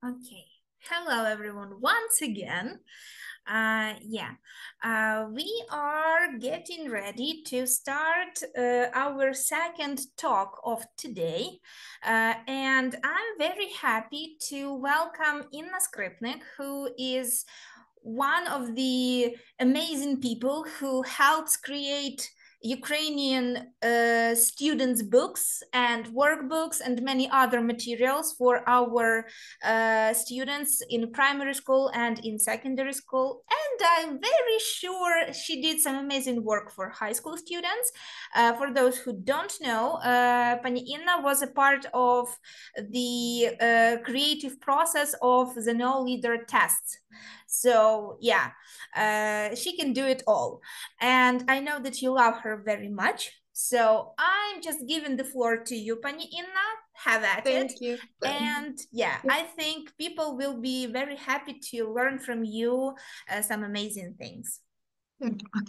Okay. Hello, everyone, once again. We are getting ready to start our second talk of today. And I'm very happy to welcome Inna Skripnik, who is one of the amazing people who helps create Ukrainian students' books and workbooks and many other materials for our students in primary school and in secondary school. And I'm very sure she did some amazing work for high school students. For those who don't know, Pani Inna was a part of the creative process of the No Leader test. So yeah, she can do it all. And I know that you love her very much. So I'm just giving the floor to you, Pani Inna. Have at it. Thank you. And yeah, I think people will be very happy to learn from you some amazing things.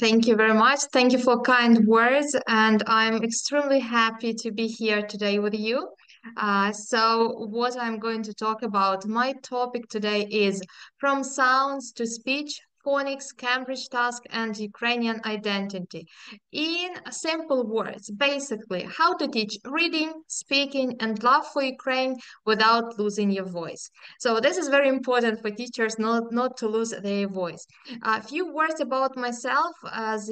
Thank you very much. Thank you for kind words. And I'm extremely happy to be here today with you. So what I'm going to talk about, my topic today is from sounds to speech, phonics, Cambridge task, and Ukrainian identity. In simple words, basically, how to teach reading, speaking, and love for Ukraine without losing your voice. So this is very important for teachers not to lose their voice. A few words about myself. As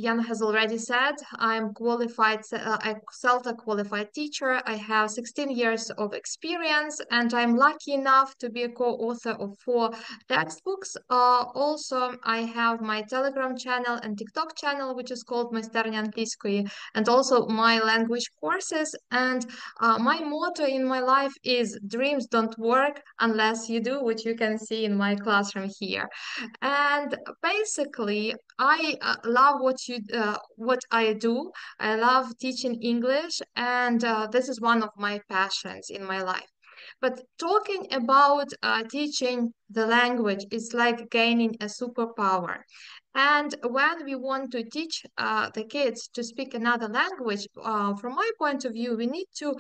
Jan has already said, I'm qualified, a self-qualified teacher. I have 16 years of experience, and I'm lucky enough to be a co-author of 4 textbooks. Also, I have my Telegram channel and TikTok channel, which is called Майстерня англійської, and also my language courses. And my motto in my life is dreams don't work unless you do, which you can see in my classroom here. And basically, I love what I do. I love teaching English, and this is one of my passions in my life. But talking about teaching the language is like gaining a superpower. And when we want to teach the kids to speak another language, from my point of view, we need to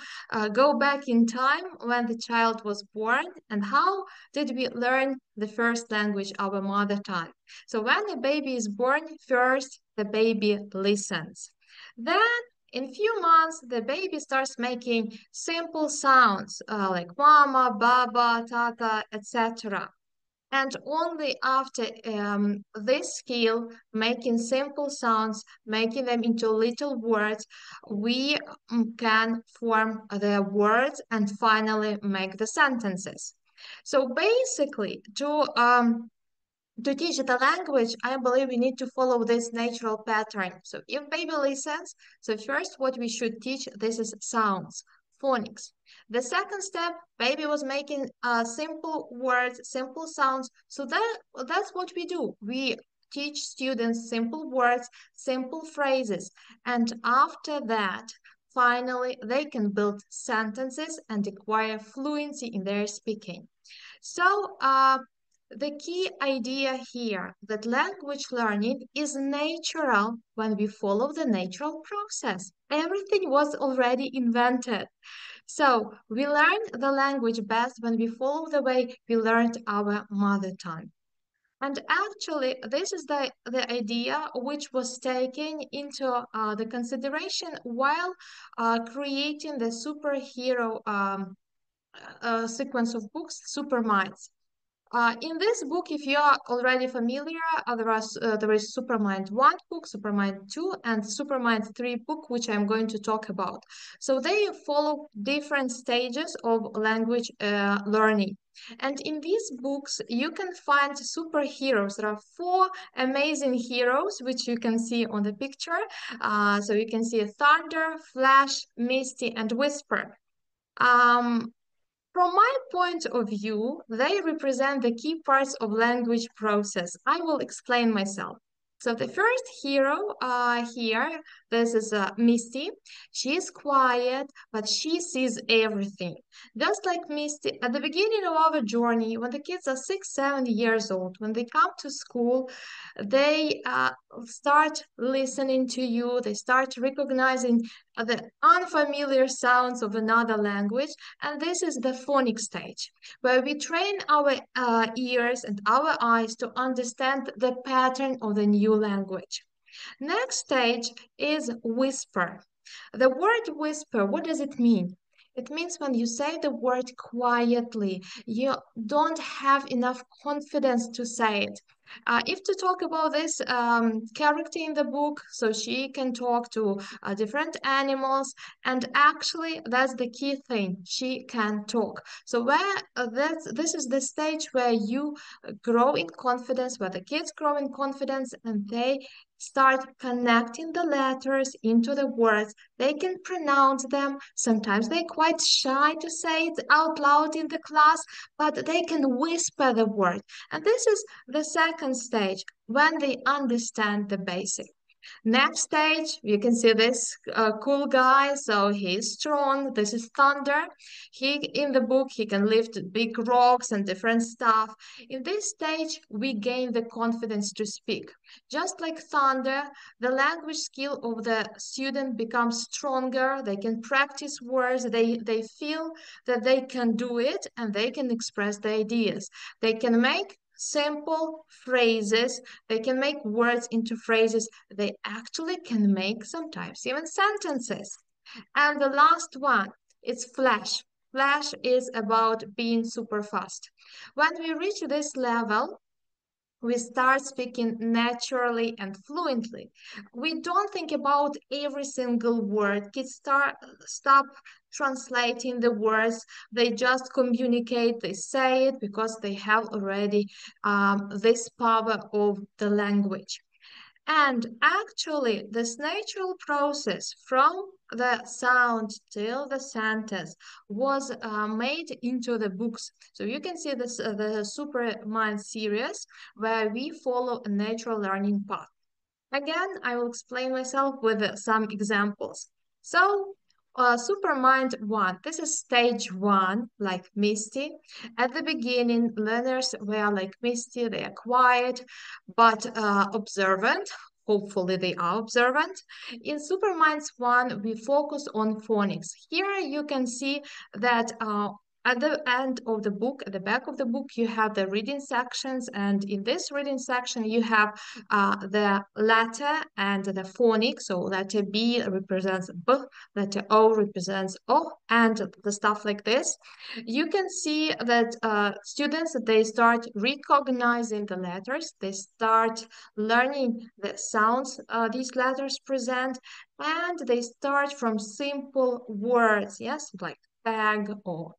go back in time when the child was born and how did we learn the first language, our mother tongue. So when a baby is born, first the baby listens. Then in few months, the baby starts making simple sounds like mama, baba, tata, etc. And only after this skill, making simple sounds, making them into little words, we can form the words and finally make the sentences. So basically, to teach the language, I believe we need to follow this natural pattern. So if baby listens, so first what we should teach, this is sounds, phonics. The second step, baby was making simple words, simple sounds. So that's what we do. We teach students simple words, simple phrases. And after that, finally, they can build sentences and acquire fluency in their speaking. So the key idea here that language learning is natural when we follow the natural process. Everything was already invented. So we learn the language best when we follow the way we learned our mother tongue. And actually, this is the idea which was taken into the consideration while creating the superhero sequence of books, Superminds. In this book, if you are already familiar, there is Supermind 1 book, Supermind 2, and Supermind 3 book, which I'm going to talk about. So they follow different stages of language learning. And in these books, you can find superheroes. There are 4 amazing heroes, which you can see on the picture. So you can see Thunder, Flash, Misty, and Whisper. From my point of view, they represent the key parts of language process. I will explain myself. So the first hero here, this is Misty. She is quiet, but she sees everything. Just like Misty, at the beginning of our journey, when the kids are 6, 7 years old, when they come to school, they start listening to you, they start recognizing the unfamiliar sounds of another language, and this is the phonic stage, where we train our ears and our eyes to understand the pattern of the new language. Next stage is whisper. The word whisper, what does it mean? It means when you say the word quietly, you don't have enough confidence to say it. If to talk about this character in the book, so she can talk to different animals, and actually that's the key thing. She can talk. So this is the stage where you grow in confidence, where the kids grow in confidence, and they start connecting the letters into the words. They can pronounce them. Sometimes they're quite shy to say it out loud in the class, but they can whisper the word. And this is the second stage, when they understand the basic. Next stage, you can see this cool guy. So he's strong. This is Thunder. In the book, he can lift big rocks and different stuff. In this stage, we gain the confidence to speak. Just like Thunder, the language skill of the student becomes stronger. They can practice words. They feel that they can do it and they can express the ideas. They can make simple phrases. They can make words into phrases. They actually can make sometimes even sentences. And the last one, it's Flash. Flash is about being super fast. When we reach this level, we start speaking naturally and fluently. We don't think about every single word. Kids stop translating the words. They just communicate, they say it because they have already this power of the language. And actually, this natural process from the sound till the sentence was made into the books. So you can see this the Supermind series where we follow a natural learning path. Again, I will explain myself with some examples. So Supermind 1, this is stage 1, like Misty. At the beginning, learners were like Misty, they are quiet, but observant. Hopefully they are observant. In Superminds 1, we focus on phonics. Here you can see that at the end of the book, at the back of the book, you have the reading sections, and in this reading section, you have the letter and the phonics. So letter B represents B, letter O represents O, and the stuff like this. You can see that students, they start recognizing the letters, they start learning the sounds these letters present, and they start from simple words, yes, like bag or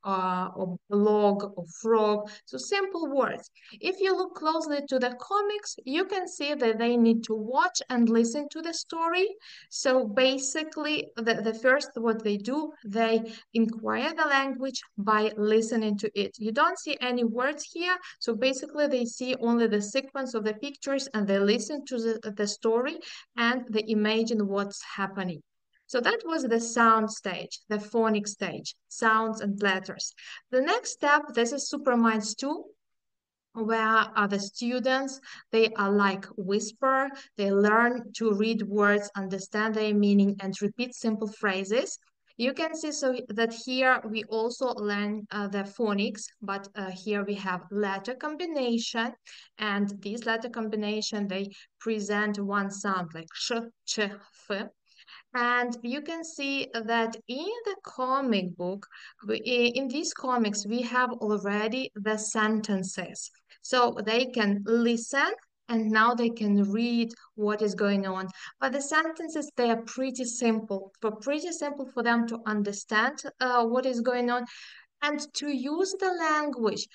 log or frog, so simple words. If you look closely to the comics, you can see that they need to watch and listen to the story. So basically, the first what they do, they inquire the language by listening to it. You don't see any words here, so basically they see only the sequence of the pictures and they listen to the story and they imagine what's happening. So that was the sound stage, the phonic stage, sounds and letters. The next step, this is Superminds 2, where the students, they are like whisper, they learn to read words, understand their meaning, and repeat simple phrases. You can see so that here we also learn the phonics, but here we have letter combination, and this letter combination, they present one sound like sh, ch, f. And you can see that in the comic book, in these comics, we have already the sentences. So they can listen and now they can read what is going on. But the sentences, they are pretty simple for them to understand what is going on and to use the language.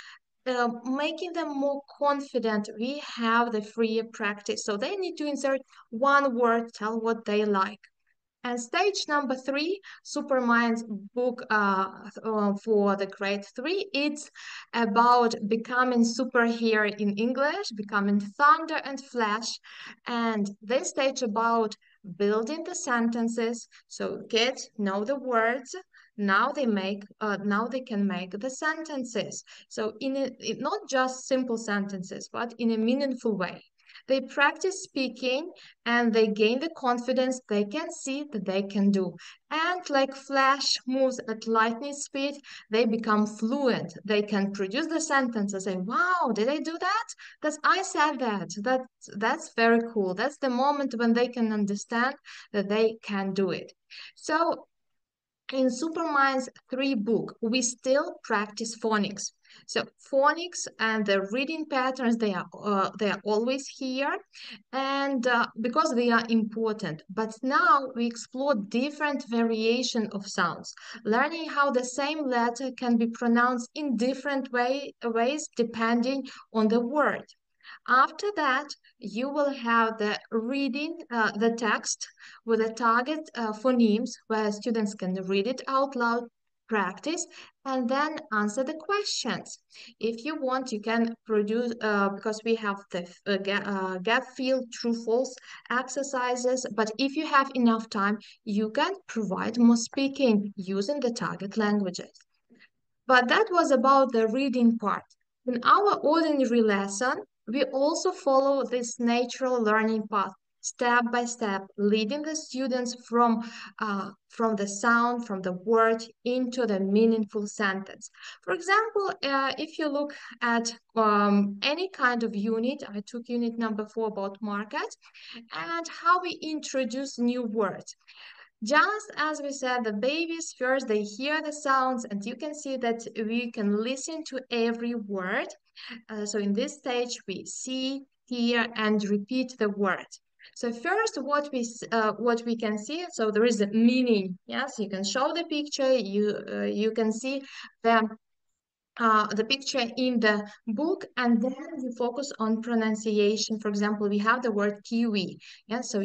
Making them more confident, we have the free practice. So they need to insert one word, tell what they like. And stage number 3, Supermind's book for the grade 3, it's about becoming superhero in English, becoming Thunder and Flash. And this stage about building the sentences, so kids know the words. Now they can make the sentences. So not just simple sentences, but in a meaningful way. They practice speaking and they gain the confidence they can see that they can do. And like flash moves at lightning speed, they become fluent. They can produce the sentence and say, wow, did I do that? I said that. That's very cool. That's the moment when they can understand that they can do it. So in Supermind's 3 book, we still practice phonics. So phonics and the reading patterns, they are always here, and because they are important. But now we explore different variation of sounds, learning how the same letter can be pronounced in different ways depending on the word. After that, you will have the reading, the text with a target phonemes where students can read it out loud, practice, and then answer the questions. If you want, you can produce, because we have the gap fill, true, false exercises, but if you have enough time, you can provide more speaking using the target languages. But that was about the reading part. In our ordinary lesson, we also follow this natural learning path, step by step, leading the students from the sound, from the word, into the meaningful sentence. For example, if you look at any kind of unit, I took unit number 4 about market, and how we introduce new words. Just as we said, the babies first, they hear the sounds, and you can see that we can listen to every word. So in this stage, we see, hear, and repeat the word. So first, what we can see, so there is a meaning. Yes, you can show the picture. You can see the picture in the book, and then you focus on pronunciation. For example, we have the word kiwi. Yeah, so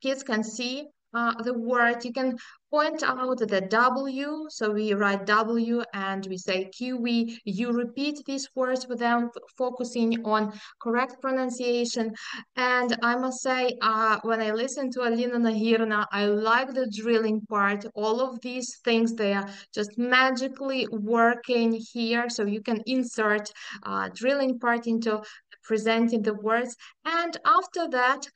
kids can see the word. You can point out the W, so we write W and we say kiwi. You repeat these words with them, focusing on correct pronunciation. And I must say, when I listen to Alina Nahirna, I like the drilling part. All of these things, they are just magically working here, so you can insert drilling part into presenting the words, and after that,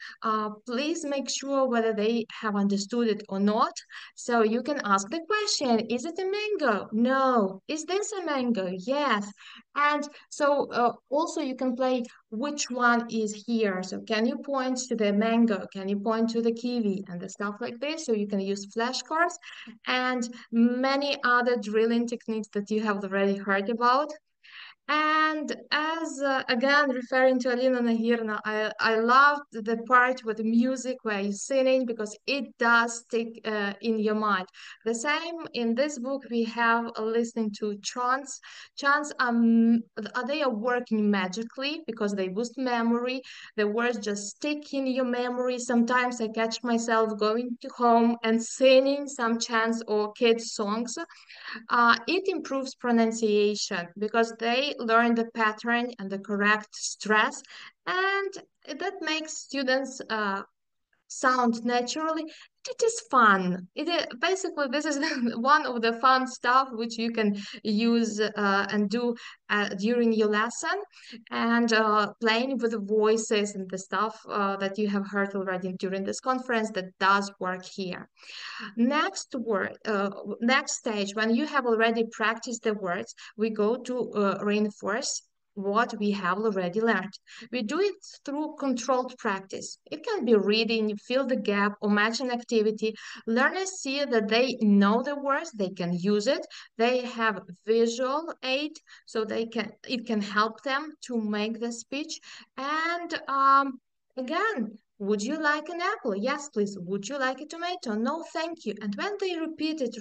please make sure whether they have understood it or not. So you can ask the question, is it a mango? No. Is this a mango? Yes. And so also you can play which one is here. So can you point to the mango? Can you point to the kiwi? And the stuff like this. So you can use flashcards and many other drilling techniques that you have already heard about. And as again referring to Alina Nahirna, I loved the part with the music where you're singing, because it does stick in your mind. The same in this book, we have listening to chants. Chants they are working magically because they boost memory. The words just stick in your memory. Sometimes I catch myself going to home and singing some chants or kids songs. It improves pronunciation because they learn the pattern and the correct stress, and that makes students sound naturally. It is fun. Basically, this is one of the fun stuff which you can use and do during your lesson, and playing with the voices and the stuff that you have heard already during this conference, that does work here. Next stage, when you have already practiced the words, we go to reinforce what we have already learned. We do it through controlled practice. It can be reading, fill the gap, or match an activity. Learners see that they know the words, they can use it, they have visual aid, so it can help them to make the speech. And again, would you like an apple? Yes, please. Would you like a tomato? No, thank you. And when they repeat it,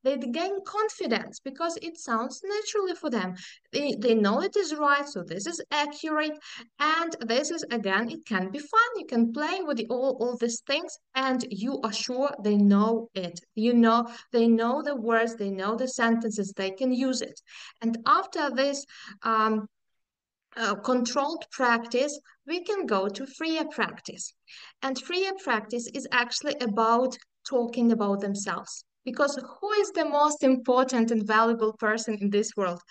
they gain confidence because it sounds naturally for them. They know it is right, so this is accurate. And this is, again, it can be fun. You can play with all these things, and you are sure they know it. They know the words, they know the sentences, they can use it. And after this, controlled practice, we can go to freer practice. And freer practice is actually about talking about themselves. Because who is the most important and valuable person in this world?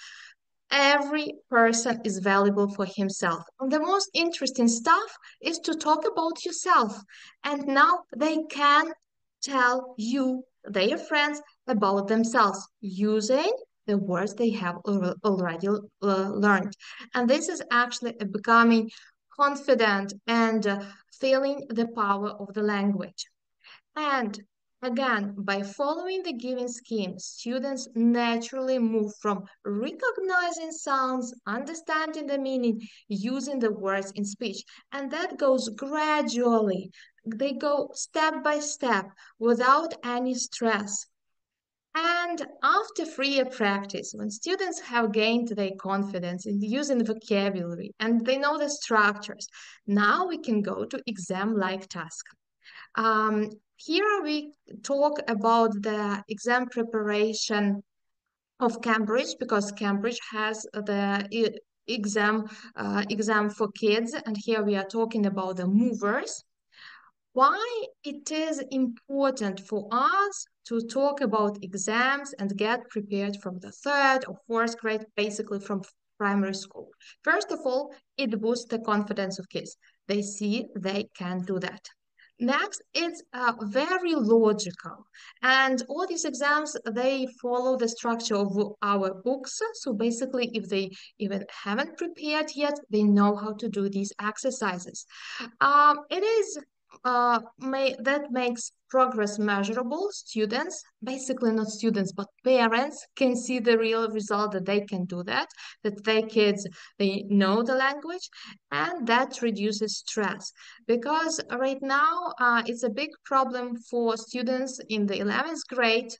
Every person is valuable for himself. And the most interesting stuff is to talk about yourself. And now they can tell you, their friends, about themselves using the words they have already learned. And this is actually becoming confident and feeling the power of the language. And again, by following the given scheme, students naturally move from recognizing sounds, understanding the meaning, using the words in speech. And that goes gradually. They go step by step without any stress. And after freer practice, when students have gained their confidence in using vocabulary and they know the structures, now we can go to exam-like tasks. Here we talk about the exam preparation of Cambridge, because Cambridge has the exam for kids, and here we are talking about the movers. Why it is important for us to talk about exams and get prepared from the 3rd or 4th grade, basically from primary school. First of all, it boosts the confidence of kids. They see they can do that. Next, it's very logical. And all these exams, they follow the structure of our books. So basically, if they even haven't prepared yet, they know how to do these exercises. It is that makes progress measurable. Students, basically not students, but parents can see the real result, that they can do that their kids, they know the language, and that reduces stress. Because right now, it's a big problem for students in the 11th grade.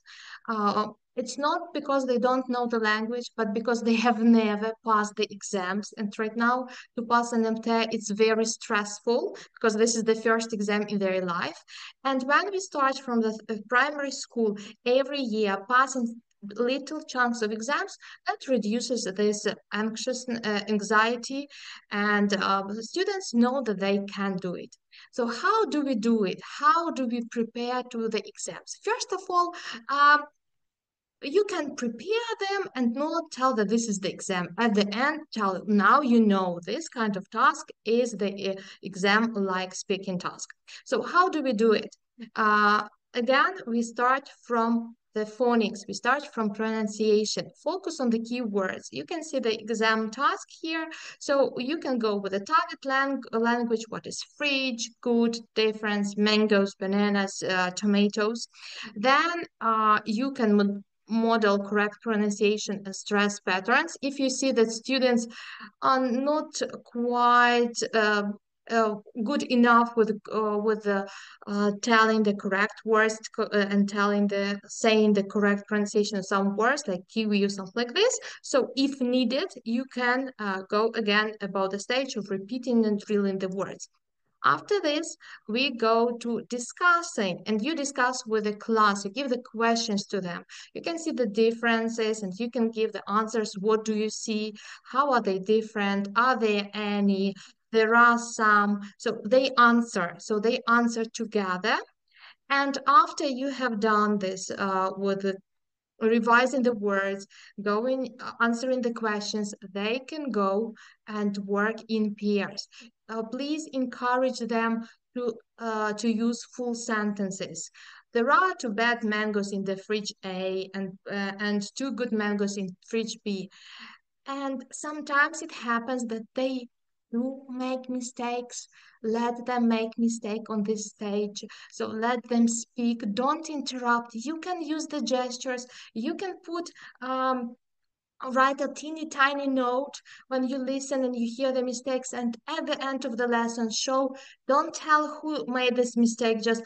It's not because they don't know the language, but because they have never passed the exams. And right now, to pass an MT, it's very stressful because this is the first exam in their life. And when we start from the primary school every year, passing little chunks of exams, that reduces this anxious anxiety, and students know that they can do it. So how do we do it? How do we prepare to the exams? First of all, you can prepare them and not tell that this is the exam. At the end, tell now you know this kind of task is the exam-like speaking task. So how do we do it? Again, we start from the phonics. We start from pronunciation. Focus on the key words. You can see the exam task here. So you can go with the target language. What is fridge, good, difference, mangoes, bananas, tomatoes. Then you can model correct pronunciation and stress patterns. If you see that students are not quite good enough with telling the correct words and saying the correct pronunciation of some words like kiwi or something like this. So if needed, you can go again about the stage of repeating and drilling the words. After this, we go to discussing, and you discuss with the class, you give the questions to them. You can see the differences and you can give the answers. What do you see? How are they different? Are there any? There are some. So they answer together. And after you have done this with revising the words, answering the questions, they can go and work in pairs. Please encourage them to use full sentences. There are 2 bad mangoes in the fridge A and 2 good mangoes in fridge B. And sometimes it happens that they do make mistakes. Let them make mistake on this stage. So let them speak. Don't interrupt. You can use the gestures. You can write a teeny tiny note when you listen and you hear the mistakes, and at the end of the lesson don't tell who made this mistake, just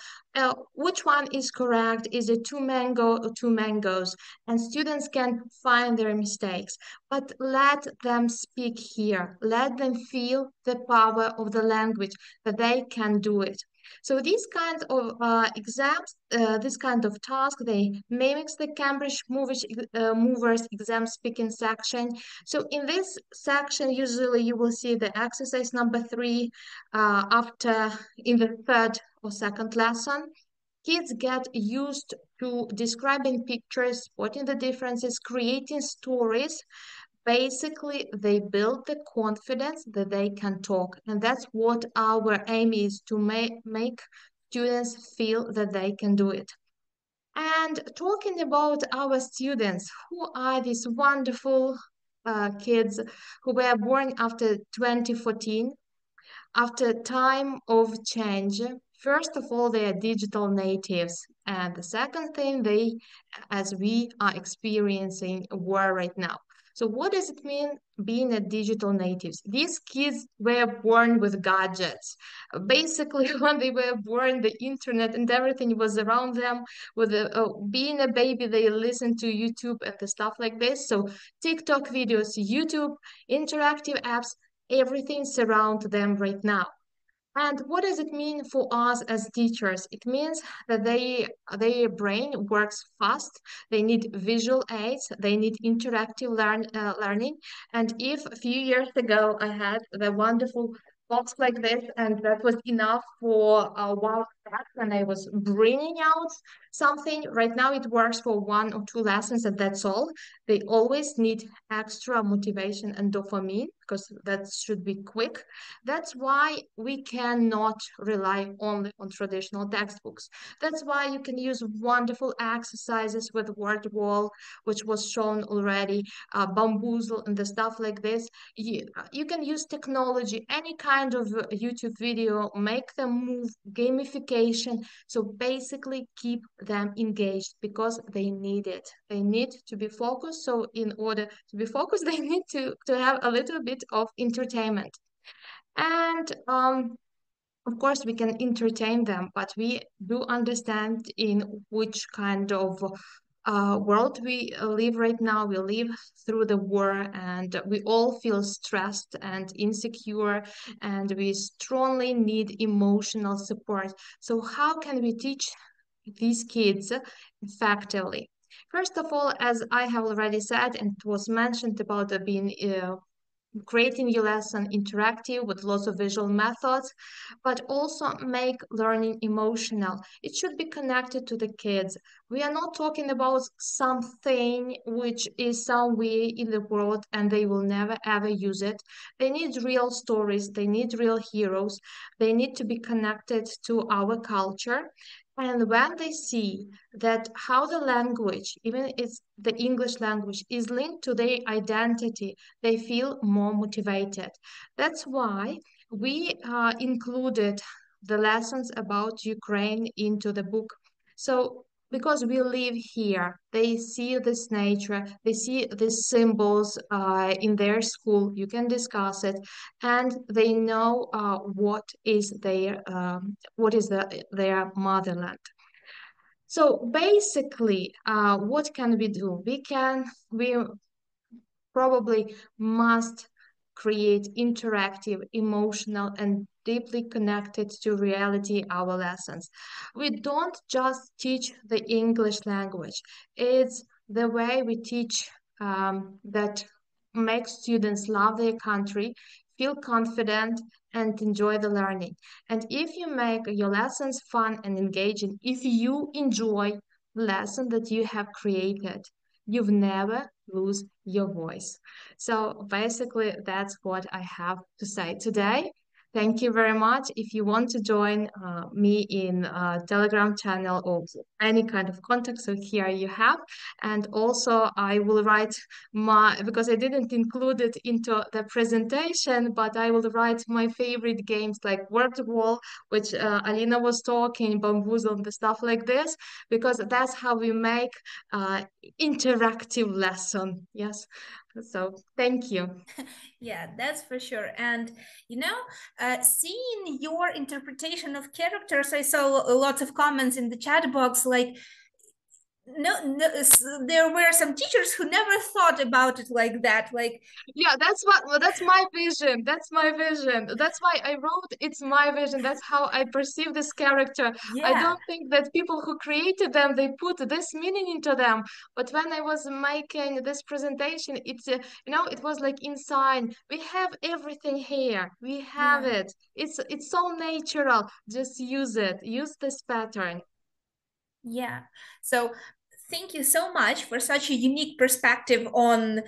which one is correct. Is it 2 mango or 2 mangoes? And students can find their mistakes, but let them speak here. Let them feel the power of the language, that they can do it. So these kinds of exams, this kind of task, they mimics the Cambridge movers exam speaking section. So in this section, usually you will see the exercise number 3 in the 3rd or 2nd lesson. Kids get used to describing pictures, spotting the differences, creating stories. basically they build the confidence that they can talk. And that's what our aim is, to make students feel that they can do it. And talking about our students, who are these wonderful kids who were born after 2014, after time of change. First of all, they are digital natives. And the second thing, they, as we are experiencing war right now. So what does it mean being a digital natives? These kids were born with gadgets. Basically, when they were born, the internet and everything was around them. With being a baby, they listened to YouTube and the stuff like this. So TikTok videos, YouTube, interactive apps, everything surrounds them right now. And what does it mean for us as teachers? It means that their brain works fast. They need visual aids. They need interactive learning. And if a few years ago I had the wonderful box like this, and that was enough for a while back when I was bringing out something, right now it works for 1 or 2 lessons, and that's all. They always need extra motivation and dopamine because that should be quick. That's why we cannot rely only on traditional textbooks. That's why you can use wonderful exercises with word wall, which was shown already, bamboozle and the stuff like this. You can use technology, any kind of YouTube video, make them move, gamification. So basically keep them engaged because they need it. They need to be focused. So in order to be focused, they need to have a little bit of entertainment. And of course, we can entertain them, but we do understand in which kind of world we live right now. We live through the war, and we all feel stressed and insecure, and we strongly need emotional support. So how can we teach these kids effectively? First of all, as I have already said, and it was mentioned about being creating your lesson interactive with lots of visual methods, but also make learning emotional. It should be connected to the kids. We are not talking about something which is somewhere in the world and they will never ever use it. They need real stories, they need real heroes, they need to be connected to our culture. And when they see that how the language, even it's the English language, is linked to their identity, they feel more motivated. That's why we included the lessons about Ukraine into the book. So because we live here, they see this nature, they see these symbols in their school, you can discuss it, and they know what is their their motherland. So basically, what can we do? We probably must create interactive, emotional, and deeply connected to reality our lessons. We don't just teach the English language. It's the way we teach that makes students love their country, feel confident, and enjoy the learning. And if you make your lessons fun and engaging, if you enjoy the lesson that you have created, you've never lose your voice. So basically, that's what I have to say today. Thank you very much. If you want to join me in Telegram channel or any kind of contact, so here you have. And also I will write because I didn't include it into the presentation, but I will write my favorite games like Word Wall, which Alina was talking, Bamboozle, and the stuff like this, because that's how we make interactive lesson. Yes. So thank you. Yeah, that's for sure. And seeing your interpretation of characters, I saw lots of comments in the chat box like, no, there were some teachers who never thought about it like that. Like, yeah, that's my vision. That's my vision. That's why I wrote it's my vision. That's how I perceive this character. I yeah, don't think that people who created them, they put this meaning into them. But when I was making this presentation, it's it was like inside. We have everything here. We have yeah, it. It's so natural. Just use it. Use this pattern. yeah. So thank you so much for such a unique perspective on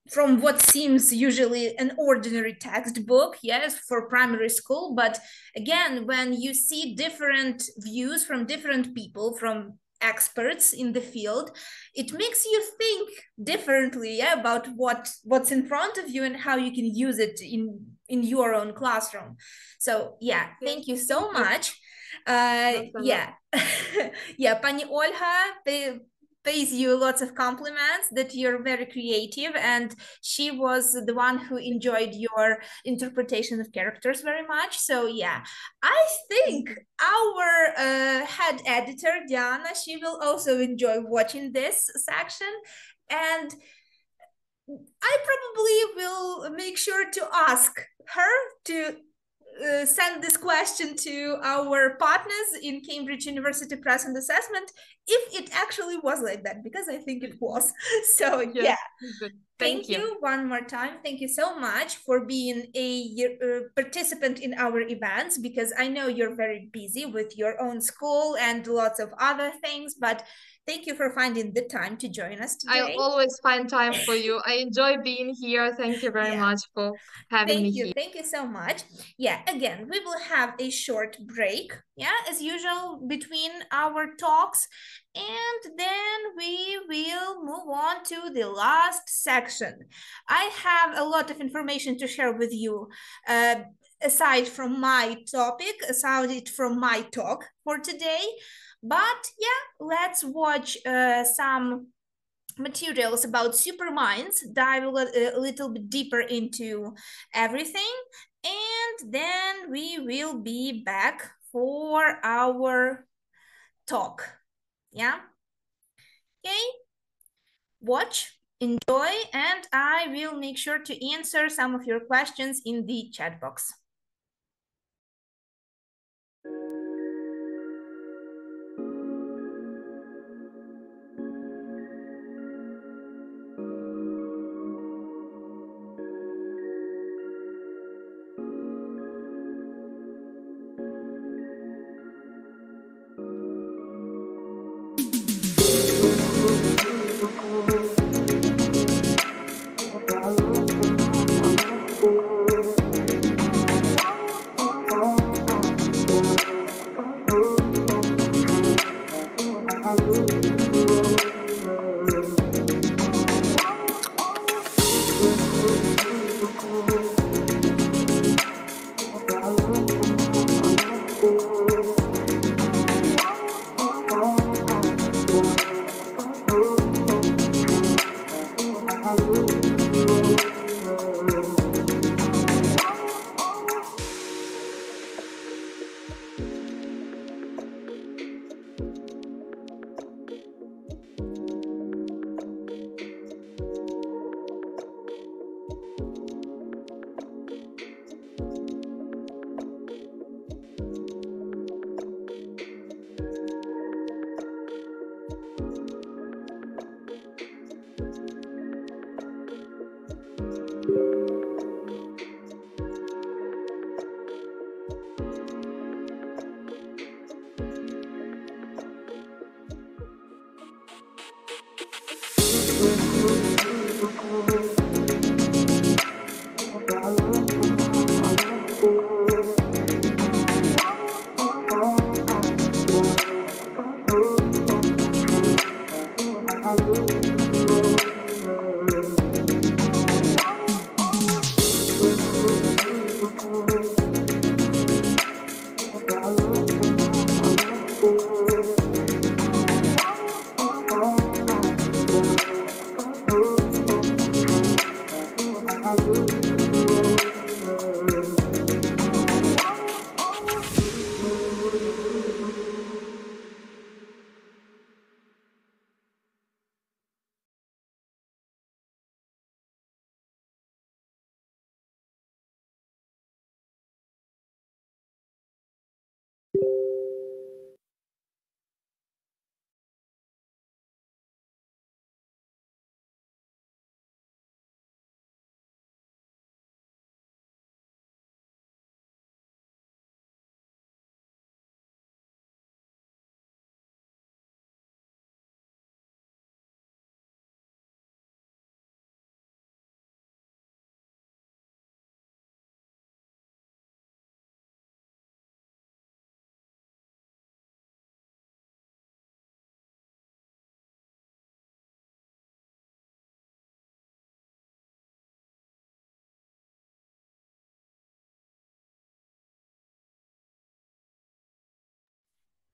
from what seems usually an ordinary textbook, yes, for primary school. But again, when you see different views from different people, from experts in the field, it makes you think differently, yeah, about what's in front of you and how you can use it in your own classroom. So yeah, thank you so much. Yeah. Yeah, Pani Olga pays you lots of compliments that you're very creative, and she was the one who enjoyed your interpretation of characters very much. So yeah, I think our head editor, Diana, she will also enjoy watching this section, and I probably will make sure to ask her to send this question to our partners in Cambridge University Press and Assessment if it actually was like that, because I think it was. So yeah, thank you one more time. Thank you so much for being a participant in our events, because I know you're very busy with your own school and lots of other things, but thank you for finding the time to join us today. I always find time for you. I enjoy being here. Thank you very much for having me here. Thank you so much. Yeah, again, we will have a short break, yeah, as usual, between our talks, and then we will move on to the last section. I have a lot of information to share with you, aside from my topic, aside from my talk for today. But yeah, let's watch some materials about superminds, dive a little bit deeper into everything, and then we will be back for our talk. Yeah? Okay? Watch, enjoy, and I will make sure to answer some of your questions in the chat box.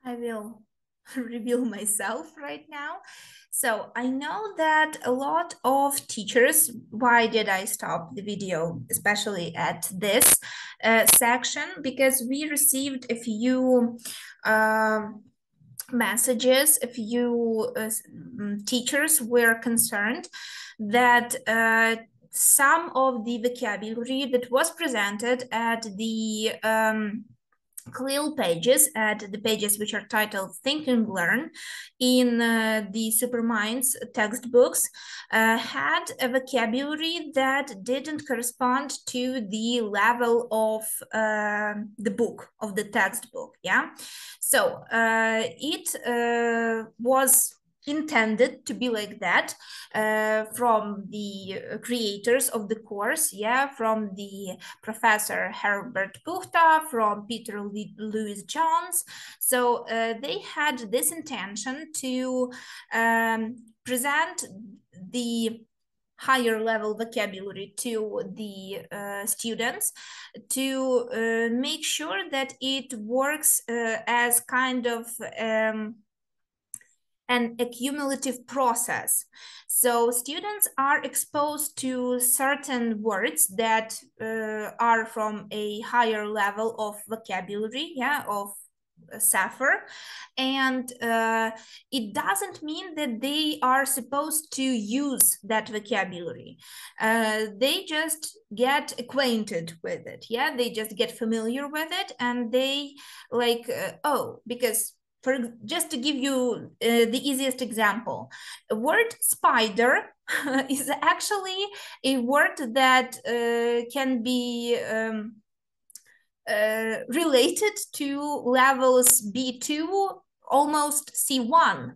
I will reveal myself right now. So I know that a lot of teachers, why did I stop the video, especially at this section? Because we received a few messages, a few teachers were concerned that some of the vocabulary that was presented at the CLIL pages, at the pages which are titled Think and Learn in the Superminds textbooks, had a vocabulary that didn't correspond to the level of the book, of the textbook, yeah? So it was intended to be like that from the creators of the course, yeah, from the Professor Herbert Puchta, from Peter Louis Jones. So they had this intention to present the higher level vocabulary to the students to make sure that it works as kind of an accumulative process. So students are exposed to certain words that are from a higher level of vocabulary, yeah, of Sappher, and it doesn't mean that they are supposed to use that vocabulary. They just get acquainted with it, yeah, they just get familiar with it, and they like, oh, because just to give you the easiest example, the word spider is actually a word that can be related to levels B2, almost C1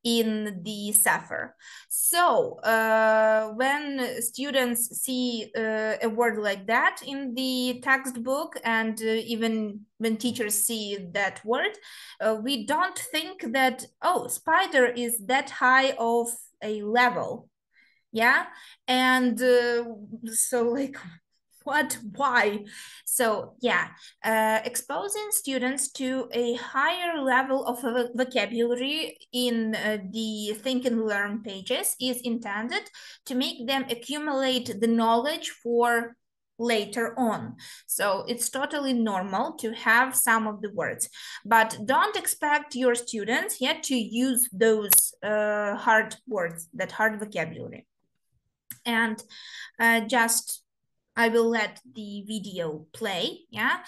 in the Sappher. So when students see a word like that in the textbook, and even when teachers see that word, we don't think that, oh, spider is that high of a level, yeah? And so like, what, why? So yeah, exposing students to a higher level of vocabulary in the Think and Learn pages is intended to make them accumulate the knowledge for later on. So it's totally normal to have some of the words, but don't expect your students yet to use those hard words, that hard vocabulary. And just I will let the video play, yeah?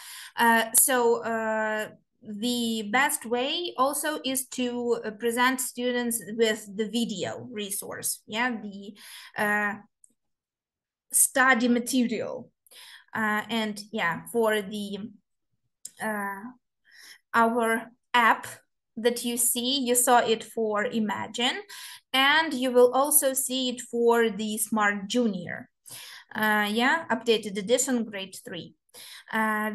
The best way also is to present students with the video resource, yeah? The study material. And yeah, for the our app that you see, you saw it for Imagine, and you will also see it for the Smart Junior. Yeah, updated edition, grade 3.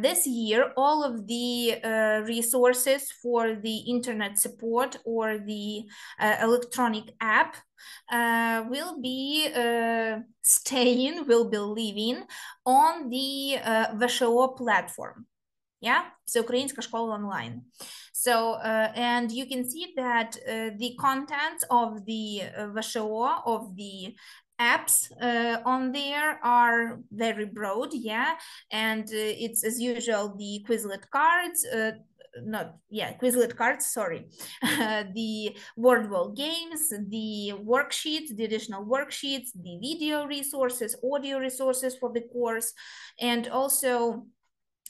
This year, all of the resources for the internet support or the electronic app will be living on the ВШО platform. Yeah, so Українська школа online. So, and you can see that the contents of the ВШО, of the apps on there are very broad, yeah, and it's as usual the Quizlet cards, Quizlet cards, sorry, the word wall games, the worksheets, the additional worksheets, the video resources, audio resources for the course, and also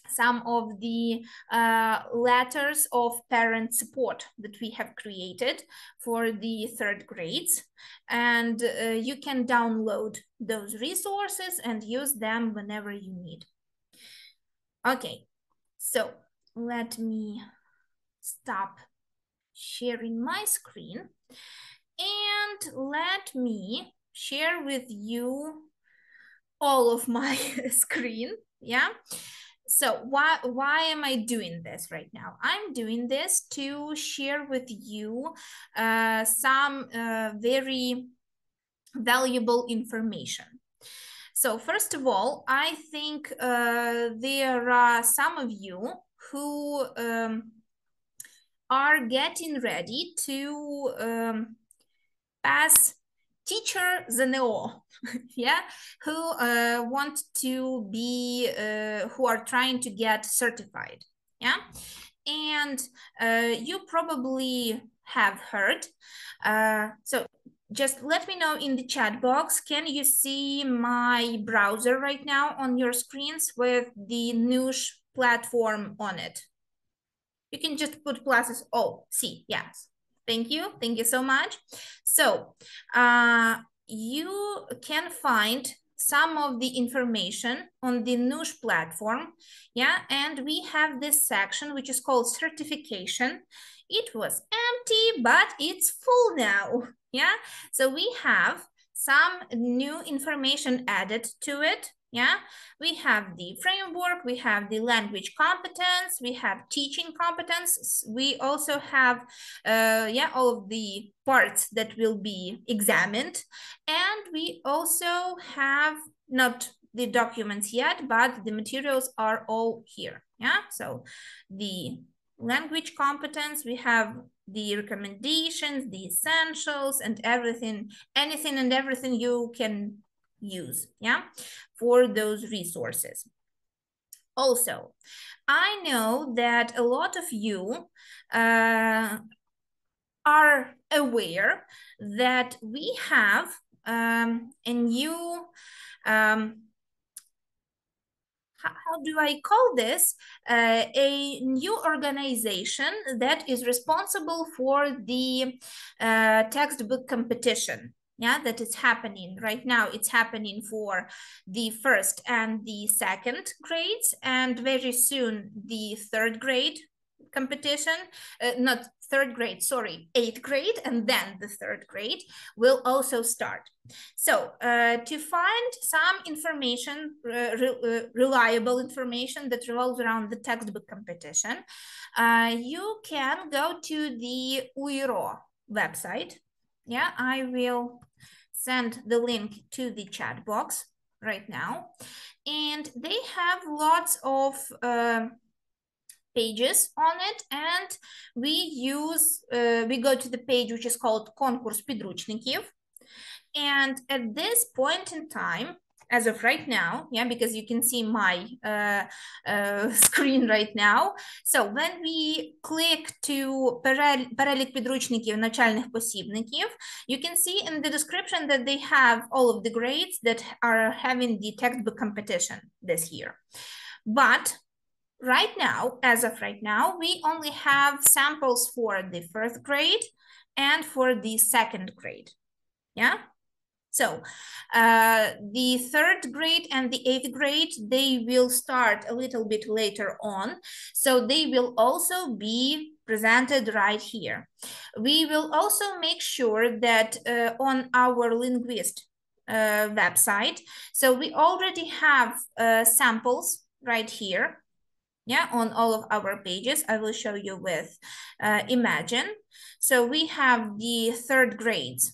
some of the letters of parent support that we have created for the 3rd grades. And you can download those resources and use them whenever you need. Okay, so let me stop sharing my screen and let me share with you all of my screen, yeah? So why am I doing this right now? I'm doing this to share with you some very valuable information. So first of all, I think there are some of you who are getting ready to pass teacher ZNO, yeah, who want to be, who are trying to get certified, yeah, and you probably have heard. So just let me know in the chat box, can you see my browser right now on your screens with the NUS platform on it? You can just put pluses. Oh, see, yes. Thank you so much. So you can find some of the information on the NUS platform, yeah, and we have this section which is called certification. It was empty, but it's full now, yeah. So we have some new information added to it. Yeah, we have the framework, we have the language competence, we have teaching competence. We also have, all of the parts that will be examined. And we also have not the documents yet, but the materials are all here. Yeah, so the language competence, we have the recommendations, the essentials, and everything, anything and everything you can use, yeah, for those resources. Also, I know that a lot of you are aware that we have a new, how do I call this? A new organization that is responsible for the textbook competition. Yeah, that is happening right now. It's happening for the first and the second grades, and very soon the third grade competition, not third grade, sorry, 8th grade, and then the third grade will also start. So to find some information, reliable information that revolves around the textbook competition, you can go to the UIRO website. Yeah, I will send the link to the chat box right now. And they have lots of pages on it, and we go to the page which is called Конкурс підручників. And at this point in time, as of right now, yeah, because you can see my screen right now. So when we click to перелік підручників навчальних посібників, you can see in the description that they have all of the grades that are having the textbook competition this year. But right now, as of right now, we only have samples for the first grade and for the second grade, yeah? So the third grade and the 8th grade, they will start a little bit later on. So they will also be presented right here. We will also make sure that on our Linguist website, so we already have samples right here. Yeah, on all of our pages. I will show you with Imagine. So we have the third grades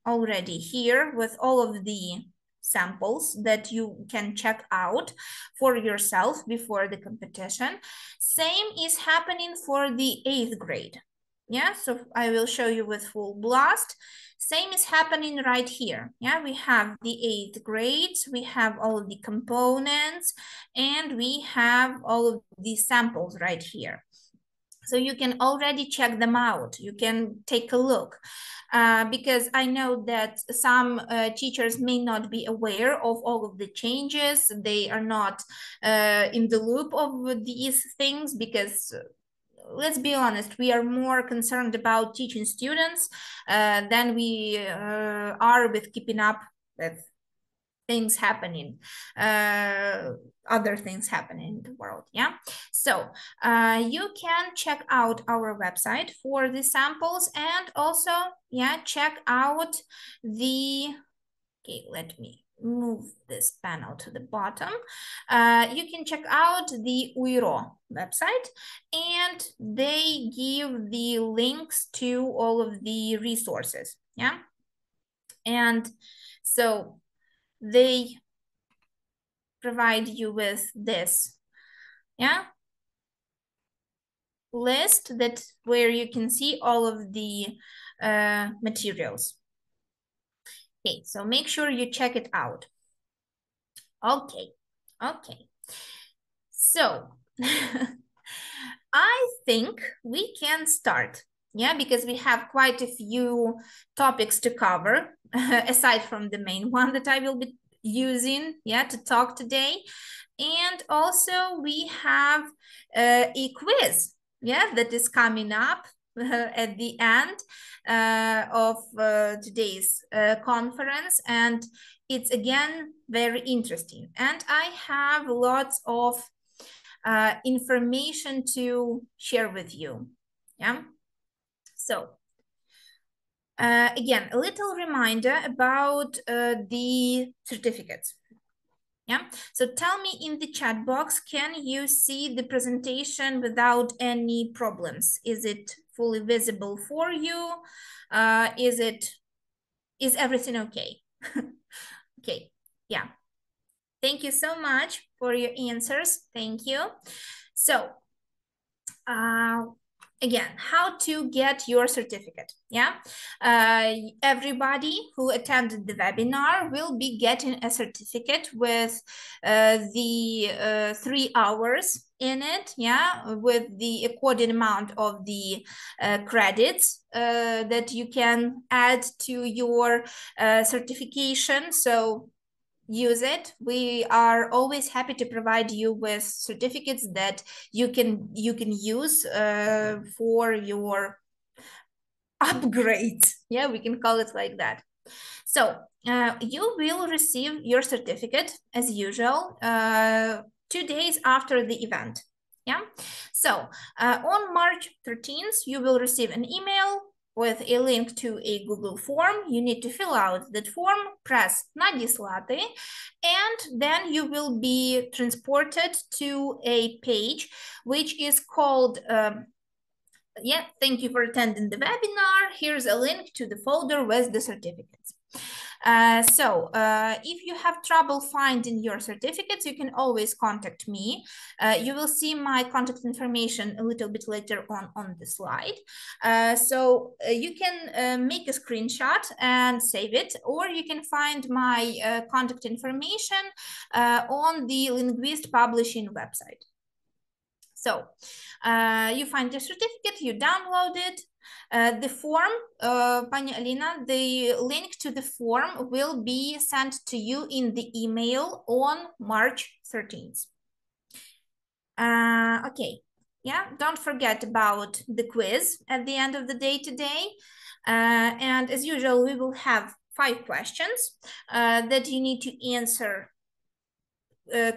already here with all of the samples that you can check out for yourself before the competition. Same is happening for the 8th grade. Yeah, so I will show you with full blast. Same is happening right here. Yeah, we have the 8th grades, we have all of the components, and we have all of the samples right here. So you can already check them out. You can take a look. Because I know that some teachers may not be aware of all of the changes. They are not in the loop of these things because let's be honest, we are more concerned about teaching students than we are with keeping up with things happening, other things happening in the world, yeah? So you can check out our website for the samples and also, yeah, check out the, okay, let me move this panel to the bottom. You can check out the UIRO website and they give the links to all of the resources, yeah? And so they provide you with this, yeah? list where you can see all of the materials. Okay, so make sure you check it out. Okay. So I think we can start, because we have quite a few topics to cover, aside from the main one that I will be using, to talk today. And also we have a quiz, that is coming up at the end of today's conference, and it's again very interesting. And I have lots of information to share with you. So again, a little reminder about the certificates. So tell me in the chat box, can you see the presentation without any problems? Is it fully visible for you? Is everything okay? Okay, Thank you so much for your answers. Thank you. So again, how to get your certificate. Everybody who attended the webinar will be getting a certificate with the 3 hours in it, with the according amount of the credits that you can add to your certification. So use it. We are always happy to provide you with certificates that you can use for your upgrades. We can call it like that. So you will receive your certificate as usual 2 days after the event. So on March 13th, you will receive an email with a link to a Google form. You need to fill out that form, press Надихнулися, and then you will be transported to a page which is called, thank you for attending the webinar. Here's a link to the folder with the certificates. So if you have trouble finding your certificates, you can always contact me. You will see my contact information a little bit later on the slide. So you can make a screenshot and save it, or you can find my contact information on the Linguist publishing website. So you find your certificate, you download it. The form, Pani Alina, the link to the form will be sent to you in the email on March 13th. Okay, don't forget about the quiz at the end of the day today. And as usual, we will have 5 questions that you need to answer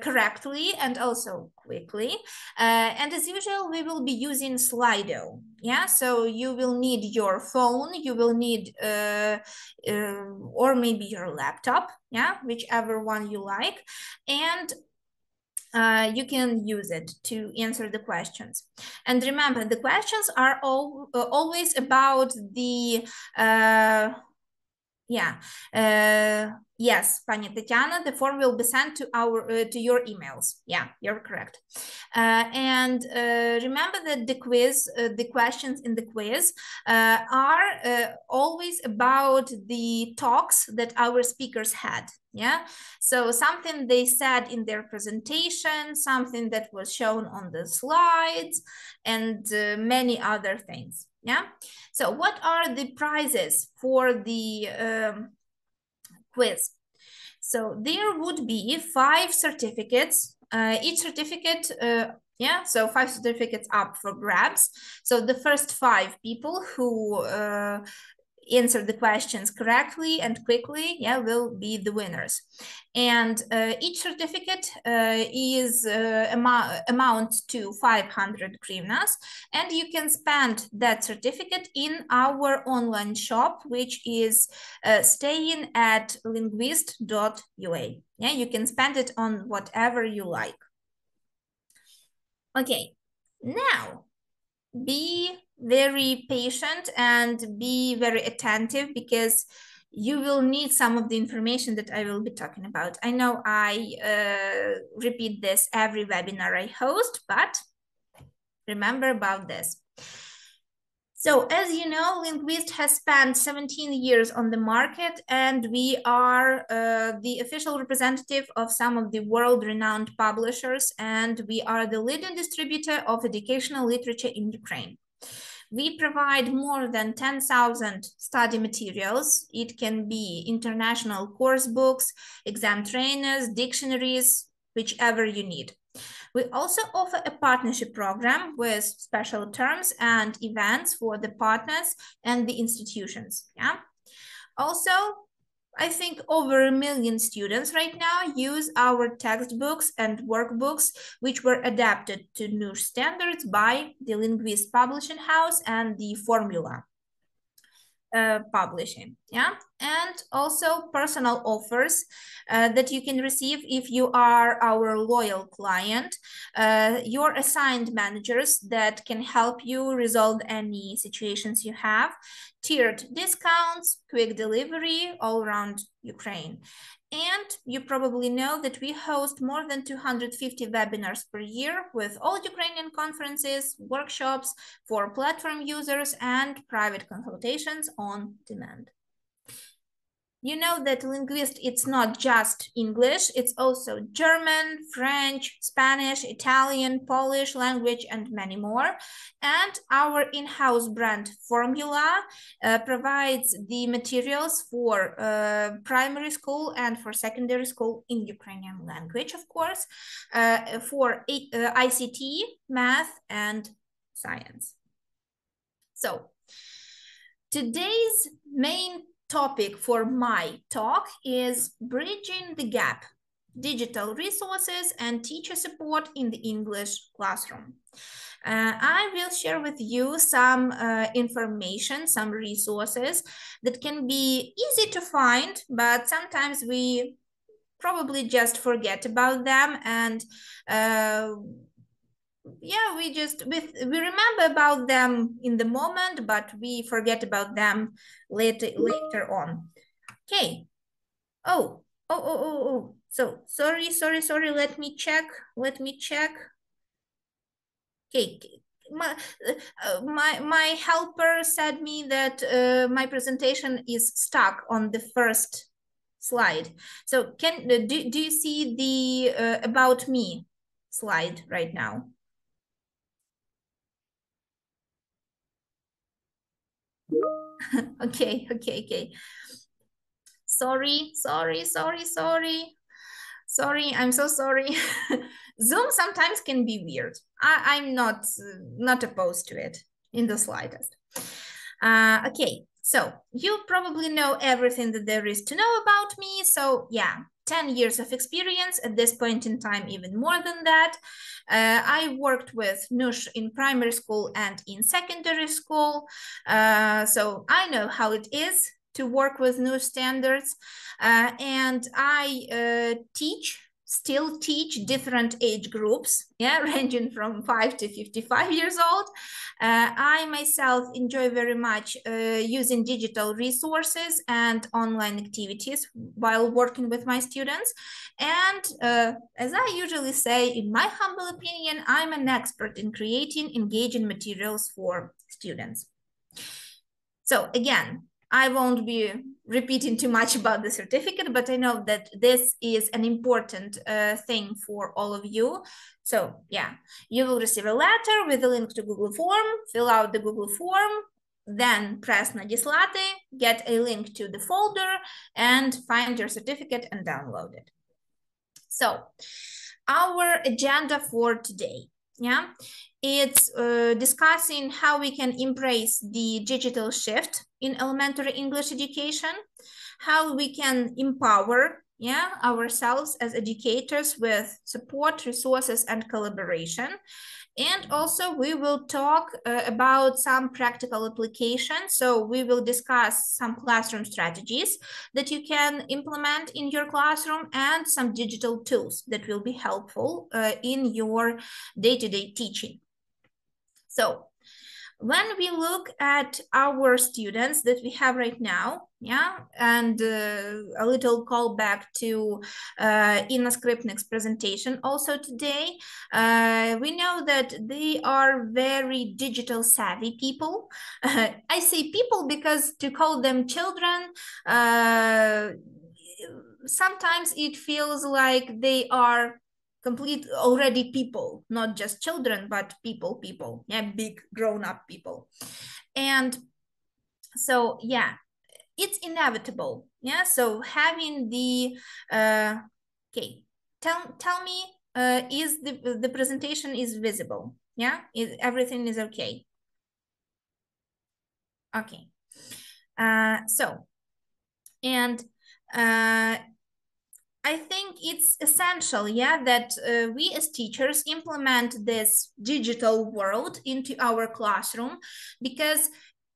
correctly and also quickly, and as usual we will be using Slido. So you will need your phone, you will need or maybe your laptop, whichever one you like, and you can use it to answer the questions. And remember, the questions are always about the yes, Pani Tatiana, the form will be sent to your emails. You're correct. And remember that the quiz, the questions in the quiz are always about the talks that our speakers had. So something they said in their presentation, something that was shown on the slides, and many other things. So what are the prizes for the quiz? So there would be 5 certificates, each certificate, so 5 certificates up for grabs. So the first 5 people who answer the questions correctly and quickly, will be the winners. And each certificate is amounts to 500 hryvnias, and you can spend that certificate in our online shop, which is staying at linguist.ua. You can spend it on whatever you like. Okay, now be very patient and be very attentive, because you will need some of the information that I will be talking about. I know I repeat this every webinar I host, but remember about this. So as you know, Linguist has spent 17 years on the market, and we are the official representative of some of the world-renowned publishers, and we are the leading distributor of educational literature in Ukraine. We provide more than 10,000 study materials. It can be international course books, exam trainers, dictionaries, whichever you need. We also offer a partnership program with special terms and events for the partners and the institutions. Yeah. Also, I think over 1 million students right now use our textbooks and workbooks, which were adapted to NUS standards by the Linguist Publishing House and the Formula Publishing. Yeah. And also personal offers that you can receive if you are our loyal client, your assigned managers that can help you resolve any situations you have, tiered discounts, quick delivery all around Ukraine. And you probably know that we host more than 250 webinars per year with all Ukrainian conferences, workshops for platform users, and private consultations on demand. You know that Linguist, it's not just English, it's also German, French, Spanish, Italian, Polish language, and many more. And our in-house brand Formula provides the materials for primary school and for secondary school in Ukrainian language, of course, for ICT, math, and science. So today's main topic for my talk is bridging the gap, digital resources and teacher support in the English classroom. I will share with you some information, some resources that can be easy to find, but sometimes we probably just forget about them, and yeah, we remember about them in the moment, but we forget about them later on. Okay. Oh. So sorry. Let me check. Okay. My helper said me that my presentation is stuck on the first slide. So do you see the about me slide right now? Okay. Sorry, I'm so sorry. Zoom sometimes can be weird. I'm not opposed to it in the slightest. Okay, so you probably know everything that there is to know about me. So yeah, 10 years of experience at this point in time, even more than that. I worked with NUS in primary school and in secondary school. So I know how it is to work with NUS standards. And I still teach different age groups, yeah, ranging from 5 to 55 years old. I myself enjoy very much using digital resources and online activities while working with my students. And as I usually say, in my humble opinion, I'm an expert in creating engaging materials for students. So again, I won't be repeating too much about the certificate, but I know that this is an important thing for all of you. So yeah, you will receive a letter with a link to Google form, fill out the Google form, then press Надіслати, get a link to the folder, and find your certificate and download it. So our agenda for today, yeah, it's discussing how we can embrace the digital shift in elementary English education, how we can empower ourselves as educators with support, resources, and collaboration. And also we will talk about some practical applications. So we will discuss some classroom strategies that you can implement in your classroom and some digital tools that will be helpful in your day-to-day teaching. So when we look at our students that we have right now, yeah, and a little callback to Inna Skripnik's presentation also today, we know that they are very digital savvy people. I say people because to call them children, sometimes it feels like they are complete already people, not just children, but people, yeah, big grown-up people. And so, yeah, it's inevitable, yeah. So having the okay, tell me, is the presentation is visible? Yeah, everything is okay? Okay. So, and I think it's essential, yeah, that we as teachers implement this digital world into our classroom, because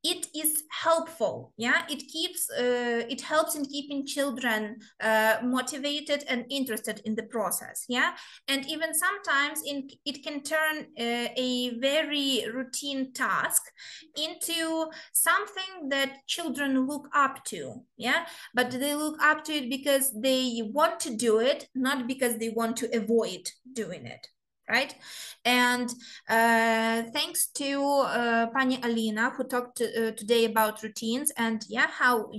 it is helpful, yeah. It helps in keeping children motivated and interested in the process, yeah. And even sometimes it can turn a very routine task into something that children look up to, yeah. But they look up to it because they want to do it, not because they want to avoid doing it, right? And thanks to Pani Alina, who talked today about routines and, yeah, how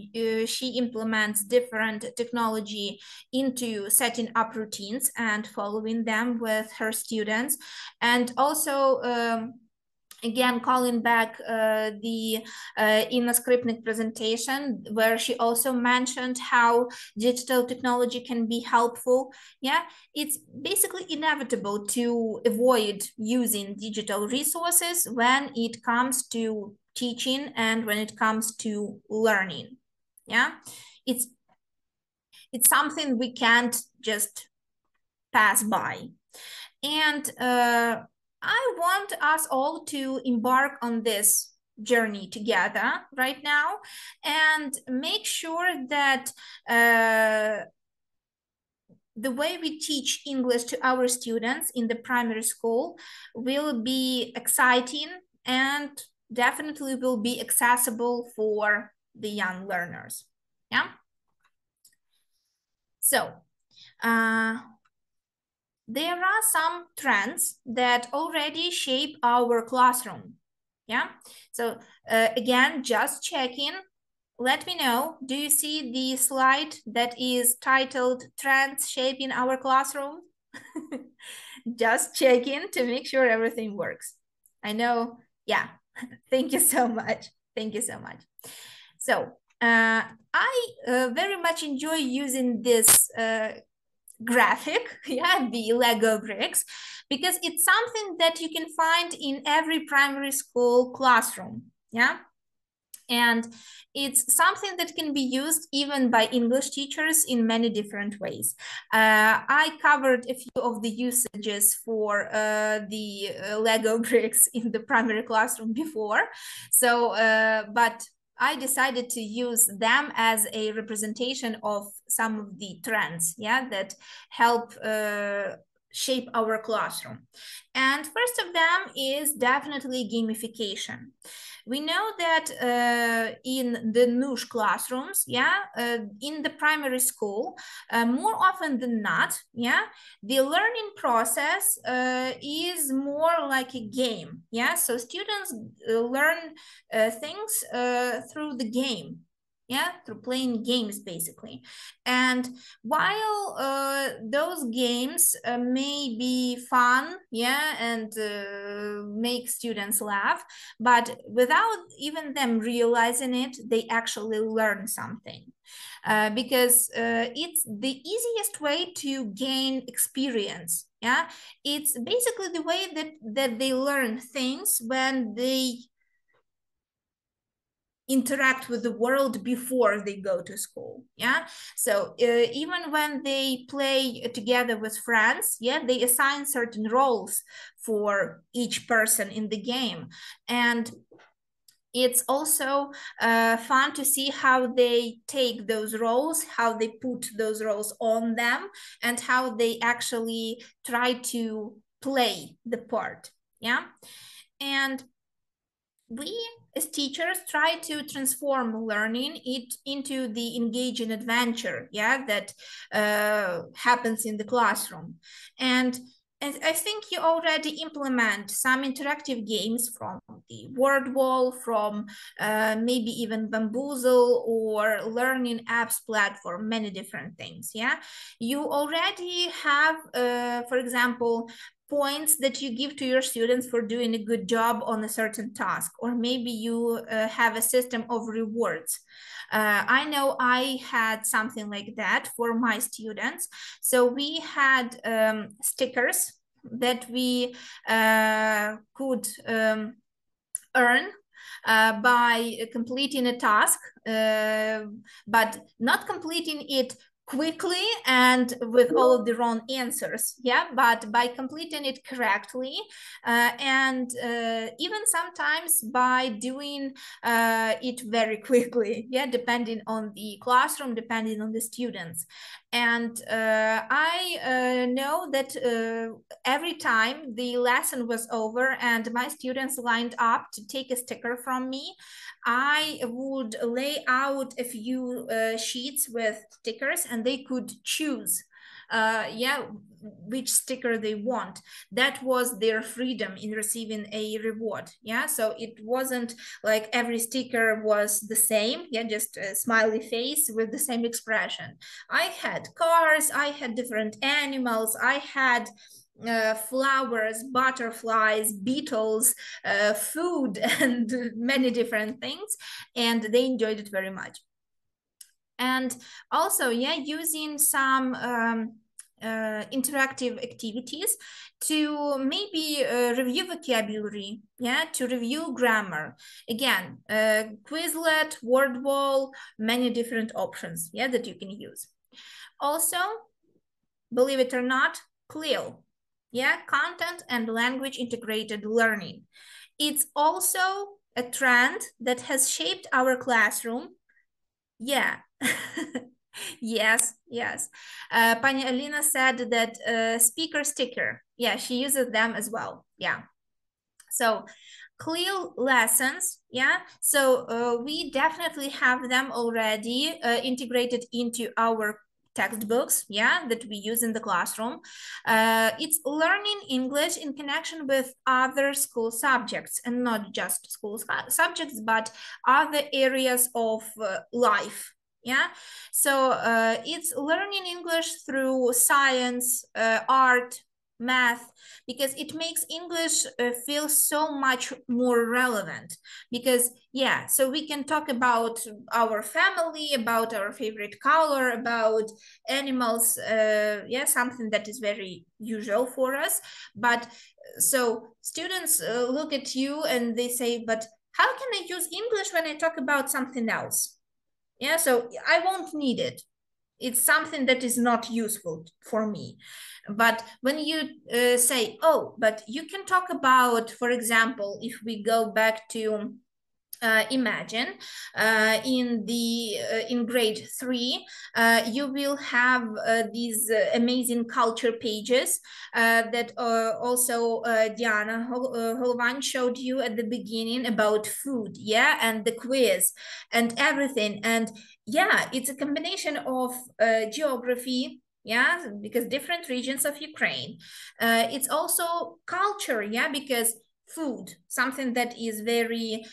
she implements different technology into setting up routines and following them with her students. And also, again, calling back the Inna Skripnik presentation, where she also mentioned how digital technology can be helpful. Yeah, it's basically inevitable to avoid using digital resources when it comes to teaching and when it comes to learning. Yeah, it's something we can't just pass by. And I want us all to embark on this journey together right now and make sure that the way we teach English to our students in the primary school will be exciting and definitely will be accessible for the young learners. Yeah. So, there are some trends that already shape our classroom. Yeah. So again, just checking. Let me know. Do you see the slide that is titled "Trends Shaping Our Classroom"? Just checking to make sure everything works. I know. Yeah. Thank you so much. Thank you so much. So I very much enjoy using this graphic, yeah, the Lego bricks, because it's something that you can find in every primary school classroom, yeah. And it's something that can be used even by English teachers in many different ways. I covered a few of the usages for the Lego bricks in the primary classroom before. So, but I decided to use them as a representation of some of the trends, yeah, that help shape our classroom. And first of them is definitely gamification. We know that in the NUS classrooms, yeah, in the primary school, more often than not, yeah, the learning process is more like a game, yeah. So students learn things through the game, yeah, through playing games basically. And while those games may be fun, yeah, and make students laugh, but without even them realizing it, they actually learn something. Because it's the easiest way to gain experience. Yeah, it's basically the way that they learn things when they interact with the world before they go to school. Yeah, so even when they play together with friends, yeah, they assign certain roles for each person in the game. And it's also fun to see how they take those roles, how they put those roles on them, and how they actually try to play the part. Yeah. And we as teachers try to transform learning it into the engaging adventure, yeah, that happens in the classroom. And I think you already implement some interactive games from the word wall, from maybe even Bamboozle or learning apps platform, many different things, yeah? You already have, for example, points that you give to your students for doing a good job on a certain task, or maybe you have a system of rewards. I know I had something like that for my students. So we had stickers that we could earn by completing a task, but not completing it quickly and with all of the wrong answers, yeah, but by completing it correctly, and even sometimes by doing it very quickly, yeah, depending on the classroom, depending on the students. And I know that every time the lesson was over and my students lined up to take a sticker from me, I would lay out a few sheets with stickers, and they could choose yeah, which sticker they want. That was their freedom in receiving a reward, yeah. So it wasn't like every sticker was the same, yeah, just a smiley face with the same expression. I had cars, I had different animals, I had flowers, butterflies, beetles, food, and many different things, and they enjoyed it very much. And also, yeah, using some interactive activities to maybe review vocabulary, yeah, to review grammar. Again, Quizlet, word wall, many different options, yeah, that you can use. Also, believe it or not, CLIL, yeah, content and language integrated learning. It's also a trend that has shaped our classroom. Yeah. Yes, yes. Pani Alina said that speaker sticker. Yeah, she uses them as well. Yeah. So clear lessons, yeah. So we definitely have them already integrated into our textbooks, yeah, that we use in the classroom. It's learning English in connection with other school subjects, and not just school subjects, but other areas of life. Yeah, so it's learning English through science, art, math, because it makes English feel so much more relevant. Because yeah, so we can talk about our family, about our favorite color, about animals, yeah, something that is very usual for us. But so students look at you and they say, but how can I use English when I talk about something else? Yeah, so I won't need it. It's something that is not useful for me. But when you say, oh, but you can talk about, for example, if we go back to imagine in grade 3 you will have these amazing culture pages that also Diana Holvan showed you at the beginning about food, yeah, and the quiz and everything. And yeah, it's a combination of geography, yeah, because different regions of Ukraine. It's also culture, yeah, because food, something that is very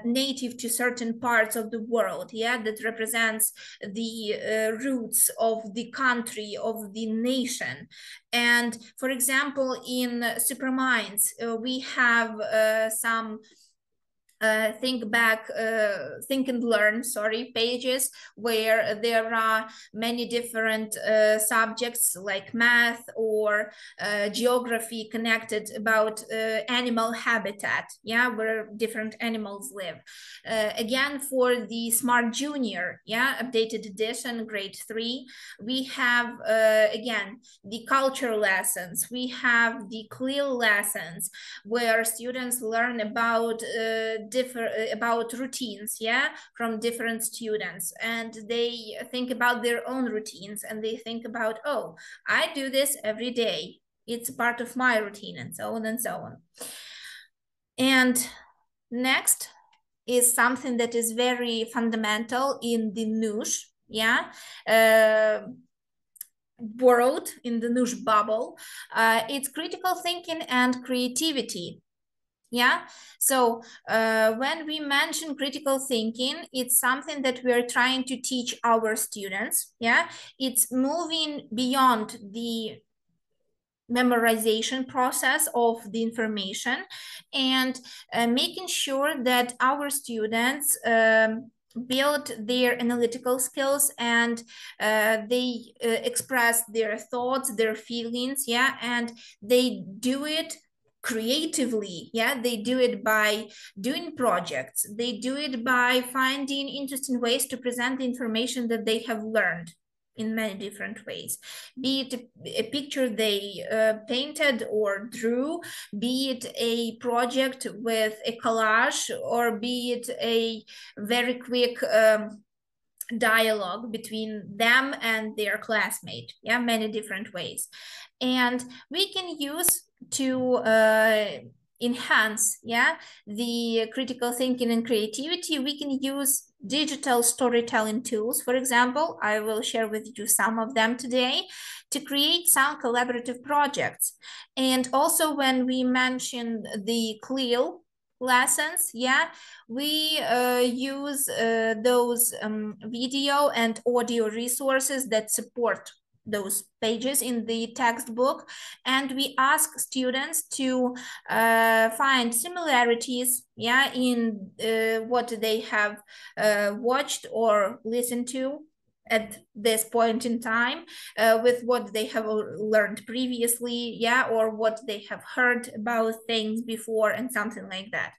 native to certain parts of the world, yeah, that represents the roots of the country, of the nation. And for example, in Superminds, we have some think and learn, pages where there are many different subjects like math or geography connected about animal habitat, yeah, where different animals live. Again, for the Smart Junior, yeah, updated edition, grade 3, we have again the culture lessons, we have the CLIL lessons where students learn about about routines, yeah, from different students, and they think about their own routines, and they think about, oh, I do this every day, it's part of my routine, and so on and so on. And next is something that is very fundamental in the NUS, world, in the NUS bubble. It's critical thinking and creativity. So when we mention critical thinking, it's something that we're trying to teach our students. It's moving beyond the memorization process of the information and making sure that our students build their analytical skills and they express their thoughts, their feelings, and they do it creatively. They do it by doing projects. They do it by finding interesting ways to present the information that they have learned in many different ways, be it a picture they painted or drew, be it a project with a collage, or be it a very quick dialogue between them and their classmate. Many different ways. And we can use to enhance the critical thinking and creativity, we can use digital storytelling tools. For example, I will share with you some of them today to create some collaborative projects. And also when we mention the CLIL lessons, we use those video and audio resources that support those pages in the textbook, and we ask students to find similarities in what they have watched or listened to at this point in time with what they have learned previously, or what they have heard about things before, and something like that.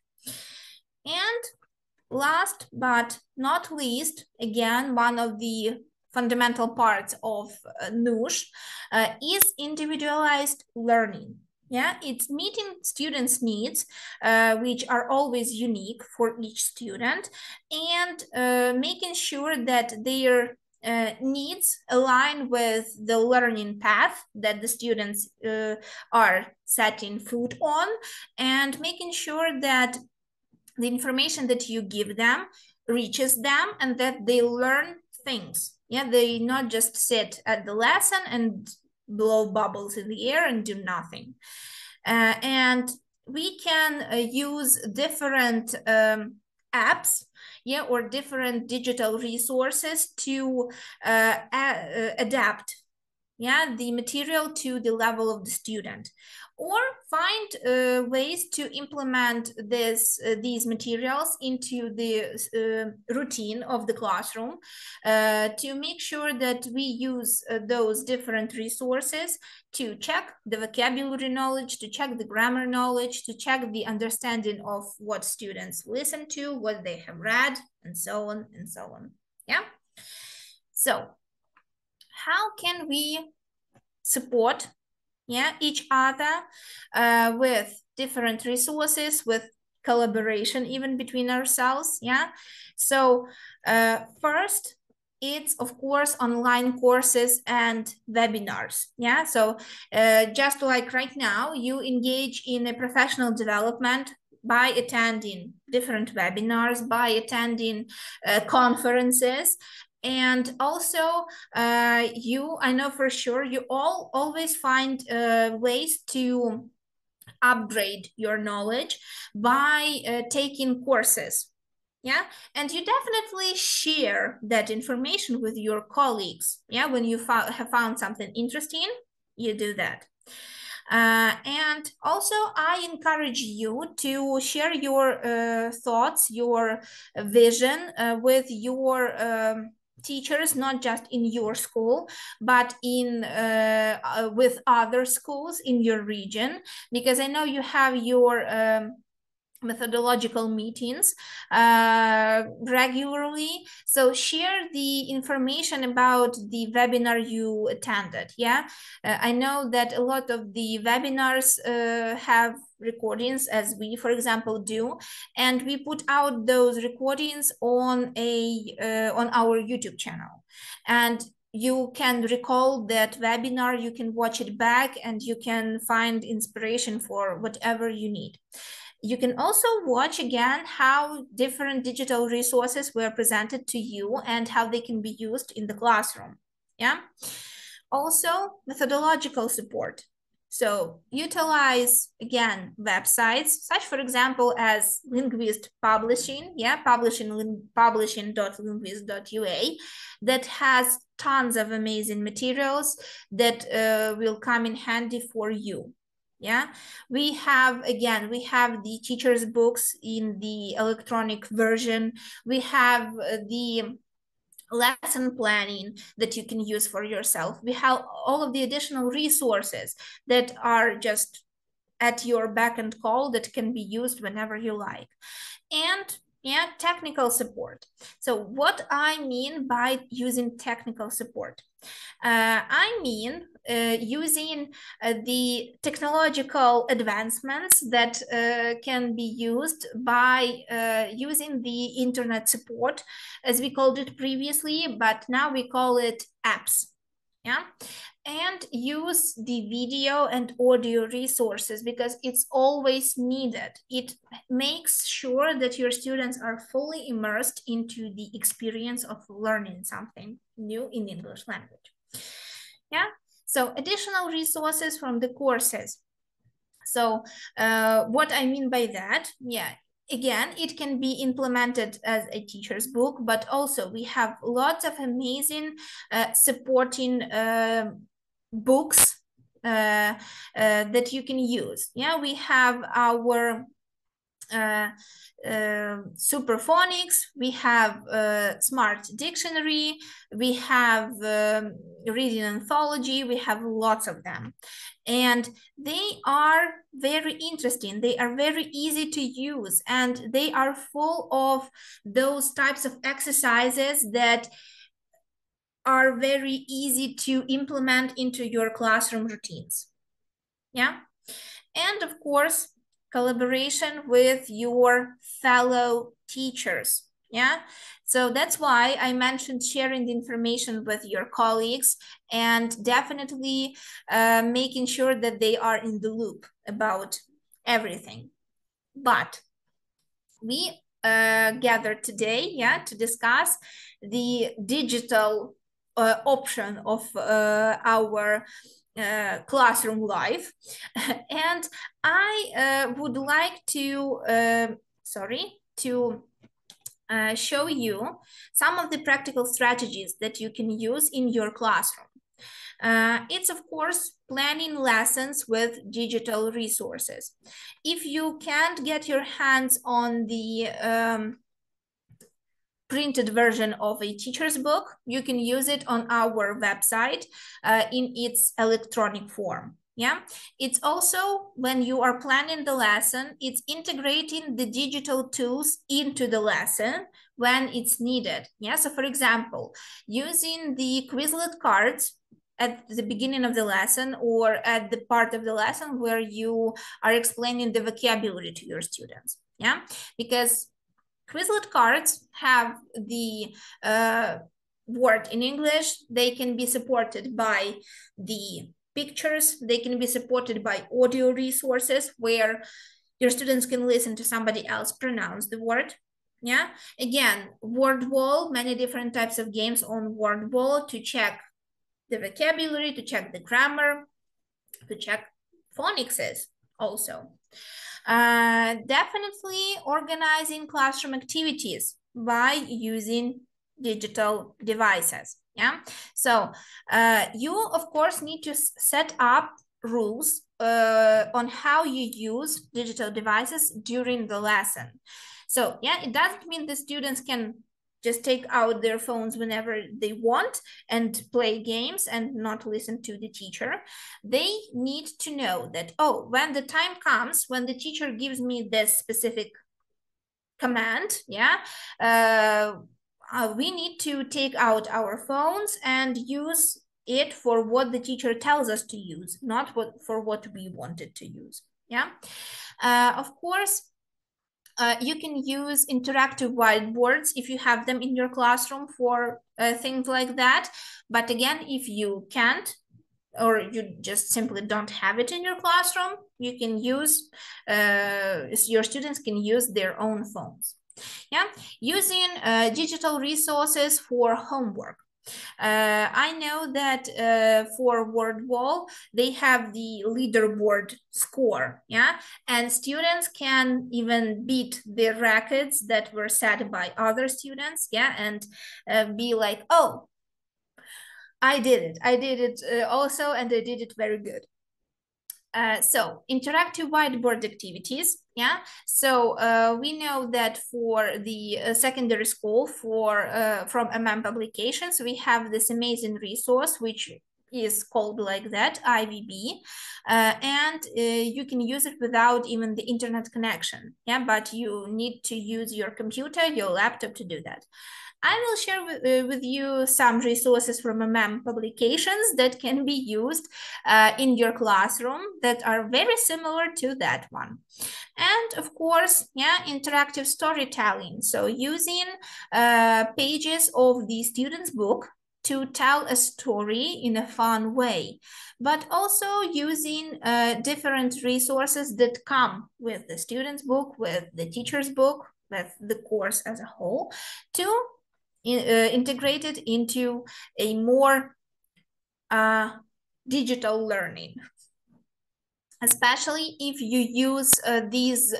And last but not least, again, one of the fundamental parts of NUS is individualized learning. It's meeting students' needs, which are always unique for each student, and making sure that their needs align with the learning path that the students are setting foot on, and making sure that the information that you give them reaches them and that they learn things. They not just sit at the lesson and blow bubbles in the air and do nothing. And we can use different apps, or different digital resources to adapt the material to the level of the student, or find ways to implement these materials into the routine of the classroom to make sure that we use those different resources to check the vocabulary knowledge, to check the grammar knowledge, to check the understanding of what students listen to, what they have read, and so on and so on. So how can we support each other with different resources, with collaboration even between ourselves? So first, it's of course online courses and webinars. So just like right now, you engage in a professional development by attending different webinars, by attending conferences. And also, I know for sure, you all always find ways to upgrade your knowledge by taking courses. And you definitely share that information with your colleagues. When you have found something interesting, you do that. And also, I encourage you to share your thoughts, your vision with your teachers, not just in your school, but in with other schools in your region, because I know you have your methodological meetings regularly. So share the information about the webinar you attended. I know that a lot of the webinars have recordings, as we, for example, do, and we put out those recordings on our YouTube channel. And you can recall that webinar, you can watch it back, and you can find inspiration for whatever you need. You can also watch again how different digital resources were presented to you and how they can be used in the classroom. Yeah. Also, methodological support. So utilize, again, websites, such, for example, as Linguist publishing, publishing.linguist.ua, that has tons of amazing materials that will come in handy for you. Yeah, we have the teacher's books in the electronic version. We have the lesson planning that you can use for yourself. We have all of the additional resources that are just at your beck and call that can be used whenever you like. And yeah, technical support. So what I mean by using technical support, I mean using the technological advancements that can be used by using the internet support, as we called it previously, but now we call it apps. Yeah, and use the video and audio resources because it's always needed. It makes sure that your students are fully immersed into the experience of learning something new in English language. Yeah, so additional resources from the courses. So what I mean by that, yeah, again, it can be implemented as a teacher's book, but also we have lots of amazing supporting books that you can use. Yeah, we have our Superphonics, we have Smart Dictionary, we have Reading Anthology, we have lots of them. And they are very interesting, they are very easy to use, and they are full of those types of exercises that are very easy to implement into your classroom routines. Yeah, and of course, collaboration with your fellow teachers. Yeah, so that's why I mentioned sharing the information with your colleagues and definitely making sure that they are in the loop about everything. But we gathered today, yeah, to discuss the digital option of our classroom life. And I would like to, show you some of the practical strategies that you can use in your classroom. It's, of course, planning lessons with digital resources. If you can't get your hands on the printed version of a teacher's book, you can use it on our website in its electronic form. Yeah, it's also, when you are planning the lesson, it's integrating the digital tools into the lesson when it's needed. Yeah, so for example, using the Quizlet cards at the beginning of the lesson or at the part of the lesson where you are explaining the vocabulary to your students. Yeah, because Quizlet cards have the word in English. They can be supported by the pictures. They can be supported by audio resources where your students can listen to somebody else pronounce the word. Yeah, again, word wall, many different types of games on word wall to check the vocabulary, to check the grammar, to check phonics also. Definitely organizing classroom activities by using digital devices. Yeah, so you of course need to set up rules on how you use digital devices during the lesson. So yeah, it doesn't mean the students can just take out their phones whenever they want and play games and not listen to the teacher. They need to know that, oh, when the time comes, when the teacher gives me this specific command, yeah, we need to take out our phones and use it for what the teacher tells us to use, not for what we wanted to use. Yeah, of course, you can use interactive whiteboards if you have them in your classroom for things like that. But again, if you can't, or you just simply don't have it in your classroom, you can use, your students can use their own phones. Yeah, using digital resources for homework. I know that for Word Wall, they have the leaderboard score, yeah, and students can even beat the records that were set by other students, yeah, and be like, oh, I did it also, and I did it very good. So interactive whiteboard activities, yeah. So we know that for the secondary school, from publications, we have this amazing resource which is called like that, IVB, and you can use it without even the internet connection, yeah. But you need to use your computer, your laptop to do that. I will share with you some resources from publications that can be used in your classroom that are very similar to that one. And of course, yeah, interactive storytelling. So using pages of the student's book to tell a story in a fun way, but also using different resources that come with the student's book, with the teacher's book, with the course as a whole, to integrated into a more digital learning, especially if you use these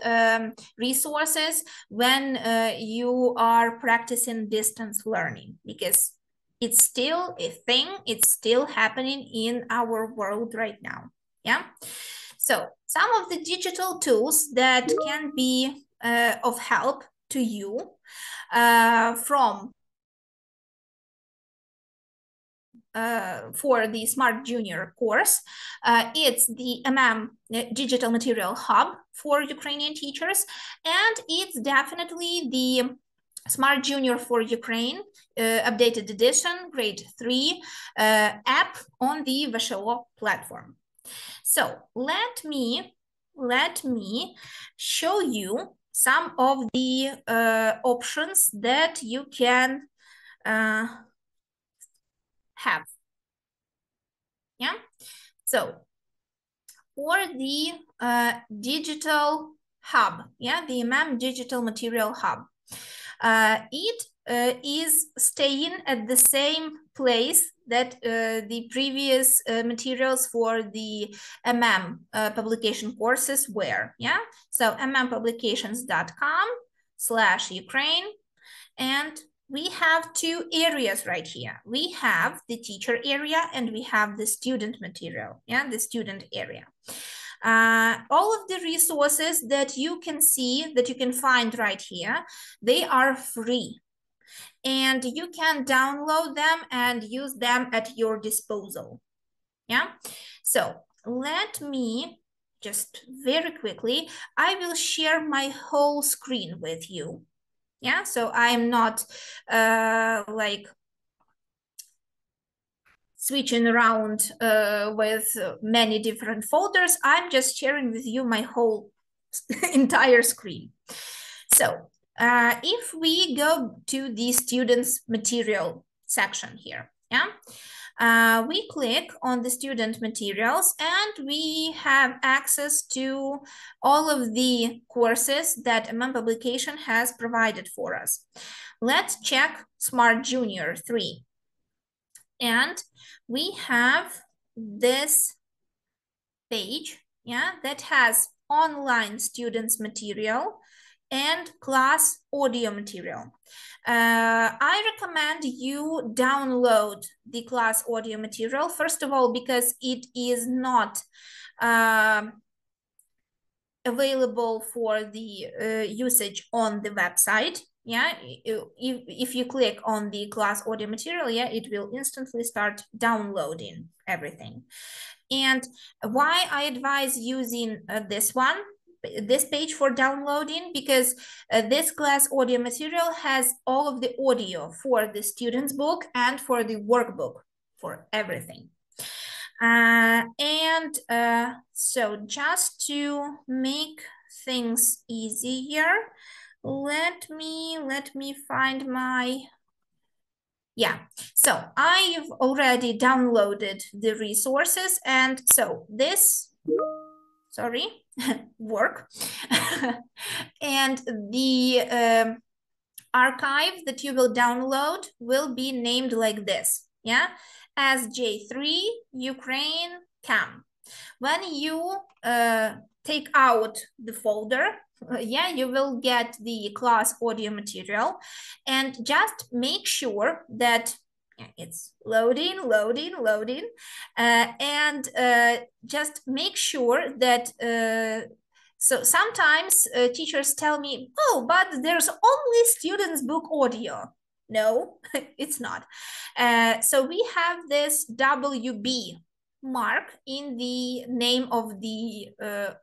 resources when you are practicing distance learning, because it's still a thing, it's still happening in our world right now, yeah? So some of the digital tools that can be of help to you for the Smart Junior course, it's the Digital Material Hub for Ukrainian teachers, and it's definitely the Smart Junior for Ukraine updated edition, grade 3 app on the ваші platform. So let me show you some of the options that you can have, yeah. So for the digital hub, yeah, the Digital Material Hub, it is staying at the same place that the previous materials for the publication courses were, yeah. So mmpublications.com/Ukraine, and we have two areas right here. We have the teacher area and we have the student material, yeah, the student area. All of the resources that you can see, that you can find right here, they are free. And you can download them and use them at your disposal, yeah? So let me just very quickly, I will share my whole screen with you. Yeah, so I'm not like switching around with many different folders. I'm just sharing with you my whole entire screen. So if we go to the students material section here, yeah, we click on the student materials and we have access to all of the courses that publication has provided for us. Let's check Smart Junior 3. And we have this page, yeah, that has online students material and class audio material. I recommend you download the class audio material, first of all, because it is not available for the usage on the website. Yeah, if you click on the class audio material, yeah, it will instantly start downloading everything. And why I advise using this page for downloading, because this class audio material has all of the audio for the student's book and for the workbook, for everything. So just to make things easier, let me find my, Yeah, so I've already downloaded the resources, and so this, sorry, work, and the archive that you will download will be named like this, yeah, as J3 Ukraine CAM. When you take out the folder, yeah, you will get the class audio material, and just make sure that it's loading, and just make sure that so sometimes teachers tell me, oh, but there's only students book audio. No, it's not. So we have this WB mark in the name of the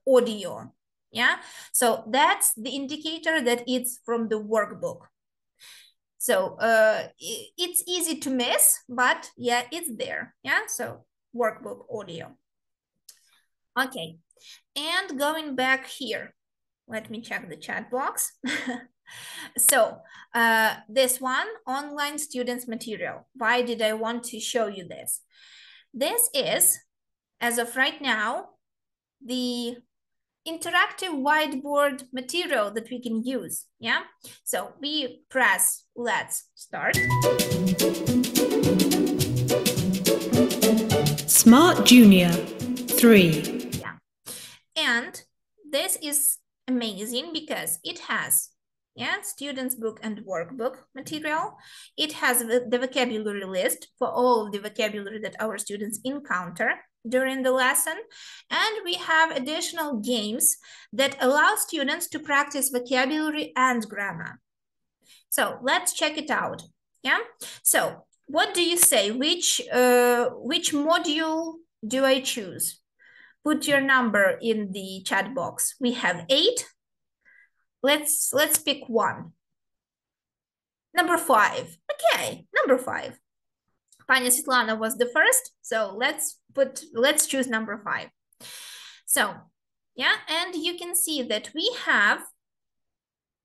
audio. Yeah, so that's the indicator that it's from the workbook. So it's easy to miss, but yeah, it's there. Yeah, so workbook audio. Okay, and going back here, let me check the chat box. So this one, online students material. Why did I want to show you this? This is, as of right now, the interactive whiteboard material that we can use, yeah? So we press, let's start. Smart Junior 3. Yeah, and this is amazing because it has, yeah, students book and workbook material. It has the vocabulary list for all of the vocabulary that our students encounter during the lesson. And we have additional games that allow students to practice vocabulary and grammar. So let's check it out. Yeah. So what do you say? Which module do I choose? Put your number in the chat box. We have 8. Let's pick one. Number 5. Okay, number 5. Pani Svetlana was the first, so let's choose number 5. So, yeah, and you can see that we have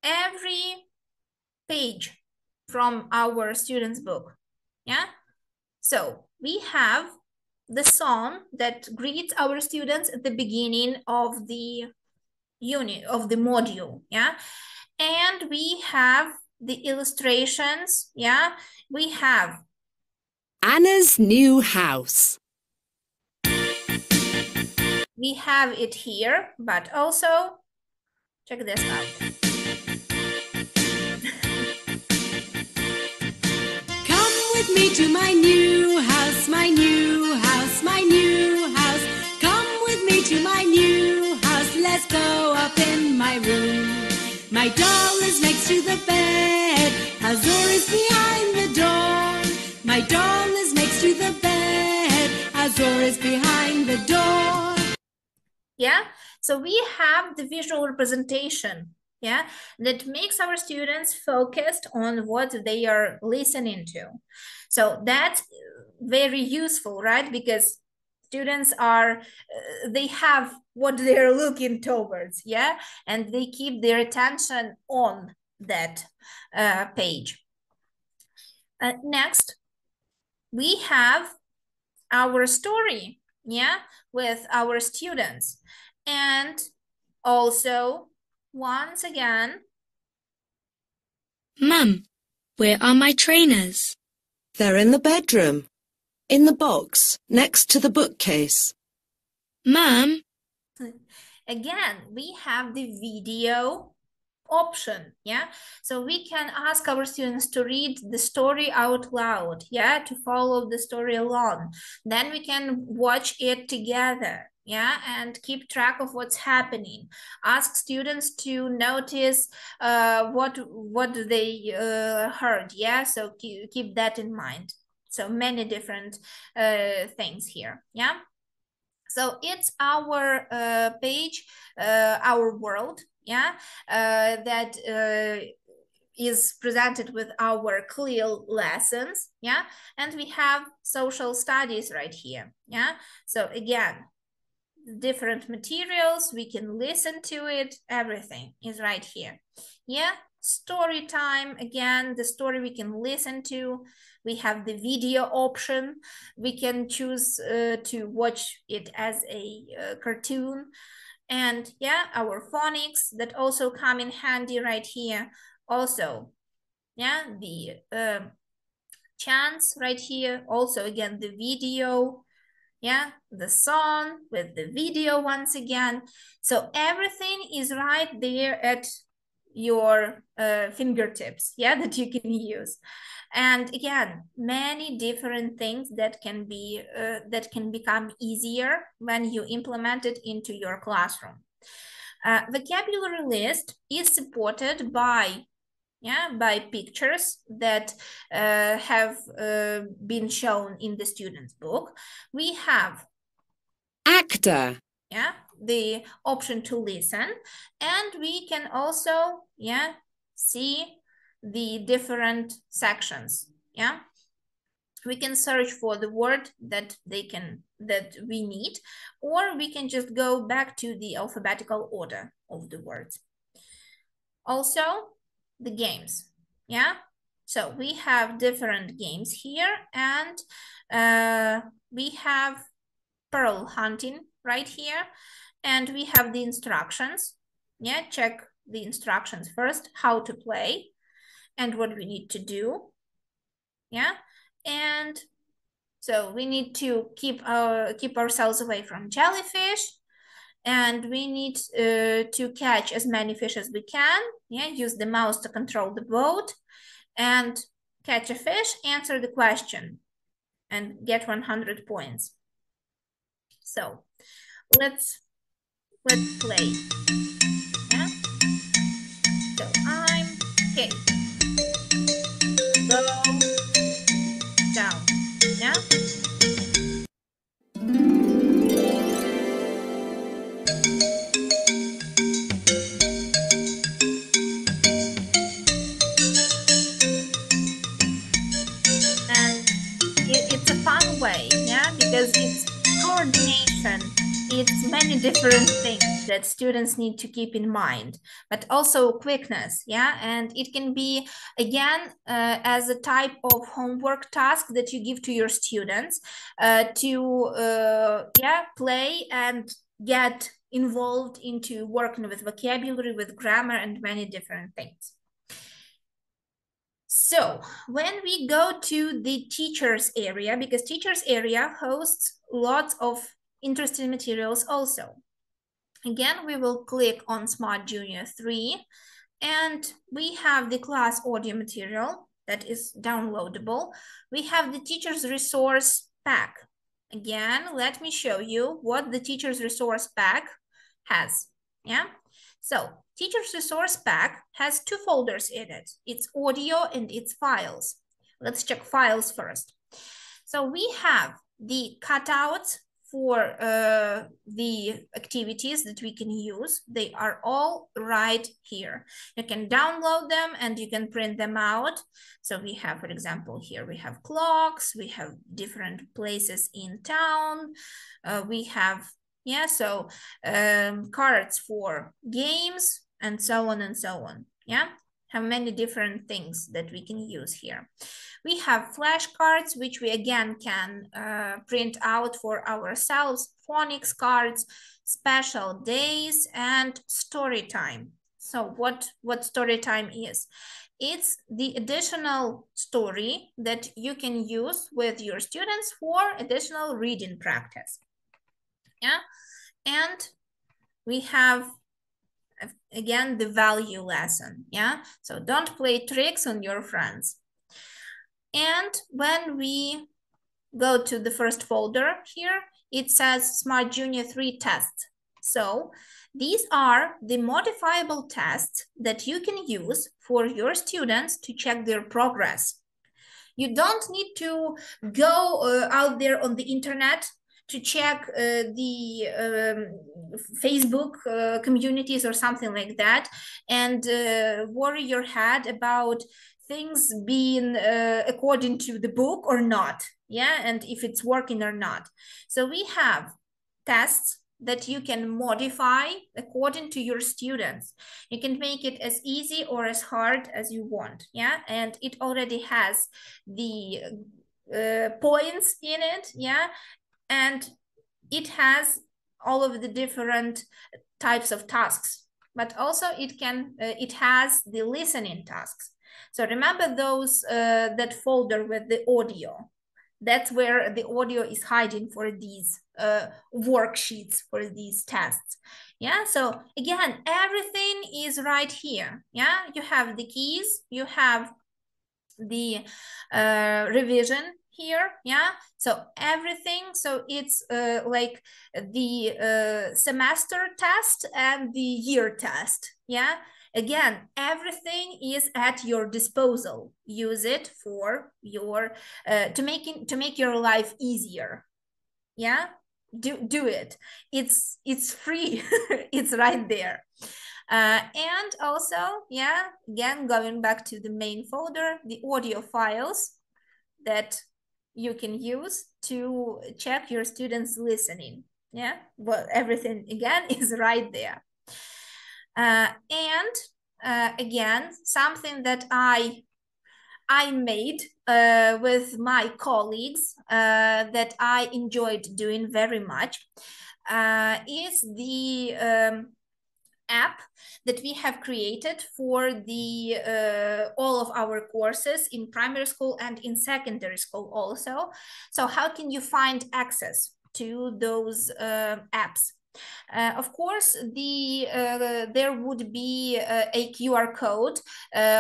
every page from our students' book. Yeah, so we have the song that greets our students at the beginning of the unit, of the module. Yeah, and we have the illustrations. Yeah, we have Anna's new house. We have it here, but also, check this out. Come with me to my new house, my new house, my new house. Come with me to my new house, let's go up in my room. My doll is next to the bed, Azor is behind the door. My doll is next to the bed, Azor is behind the door. Yeah, so we have the visual representation, yeah, that makes our students focused on what they are listening to. So that's very useful, right? Because students are, they have what they're looking towards, yeah, and they keep their attention on that page. Next, we have our story, yeah, with our students. And also, once again, Mum, where are my trainers? They're in the bedroom, in the box next to the bookcase. Mum, again, we have the video option, yeah? So we can ask our students to read the story out loud, yeah? To follow the story along. Then we can watch it together, yeah? And keep track of what's happening. Ask students to notice what they heard, yeah? So keep that in mind. So many different things here, yeah? So it's our page, our world, yeah, that is presented with our clear lessons, yeah, and we have social studies right here, yeah. So again, different materials, we can listen to it, everything is right here, yeah. story time, again, the story we can listen to. We have the video option. We can choose to watch it as a cartoon. And yeah, our phonics that also come in handy right here. Also, yeah, the chants right here. Also, again, the video. Yeah, the song with the video once again. So everything is right there at your fingertips, yeah, that you can use. And again, many different things that can be that can become easier when you implement it into your classroom. Vocabulary list is supported by pictures that have been shown in the student's book. We have actor, the option to listen, and we can also see the different sections. We can search for the word that we need, or we can just go back to the alphabetical order of the words. Also, the games, so we have different games here, and we have pearl hunting right here, and we have the instructions. Check the instructions first, how to play and what we need to do. And so we need to keep ourselves away from jellyfish, and we need to catch as many fish as we can. Use the mouse to control the boat and catch a fish, answer the question, and get 100 points. So let's play. So I'm Kate. Go down. It's a fun way, because it's coordination, it's many different things that students need to keep in mind, but also quickness, and it can be, again, as a type of homework task that you give to your students to play and get involved into working with vocabulary, with grammar, and many different things. So when we go to the teachers area, because teachers area hosts lots of interesting materials also. Again, we will click on Smart Junior 3, and we have the class audio material that is downloadable. We have the teacher's resource pack. Again, let me show you what the teacher's resource pack has. So teacher's resource pack has 2 folders in it. It's audio and it's files. Let's check files first. So we have the cutouts for the activities that we can use. They are all right here. You can download them and you can print them out. So we have, for example, here we have clocks, we have different places in town, we have cards for games, and so on and so on. Have many different things that we can use here. We have flashcards, which we again can print out for ourselves, phonics cards, special days, and story time. So what story time is? It's the additional story that you can use with your students for additional reading practice. And we have, again, the value lesson. So don't play tricks on your friends. And when we go to the first folder here, it says Smart Junior 3 tests. So these are the modifiable tests that you can use for your students to check their progress. You don't need to go out there on the internet to check the Facebook communities or something like that, and worry your head about things being according to the book or not, and if it's working or not. So we have tests that you can modify according to your students. You can make it as easy or as hard as you want, yeah? And it already has the points in it, yeah? And it has all of the different types of tasks, but also it has the listening tasks. So remember those, that folder with the audio. That's where the audio is hiding for these worksheets, for these tests. Yeah, so again, everything is right here. Yeah, you have the keys, you have the revision here. Yeah, so everything, so it's like the semester test and the year test. Yeah, again, everything is at your disposal. Use it for your to make your life easier. Yeah, do it. It's free. It's right there. And also, yeah, again, going back to the main folder, the audio files that you can use to check your students' listening. Yeah, well, everything again is right there. And again, something that I made with my colleagues that I enjoyed doing very much is the app that we have created for the all of our courses in primary school and in secondary school also. So how can you find access to those apps? Of course, there would be a QR code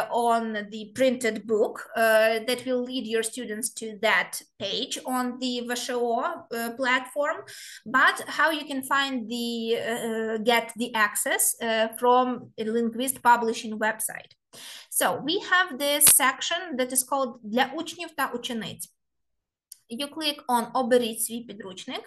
on the printed book that will lead your students to that page on the Ваші platform. But how you can find get the access from a Linguist publishing website. So we have this section that is called «Для учнів та учениць». You click on «Оберіть свій підручник».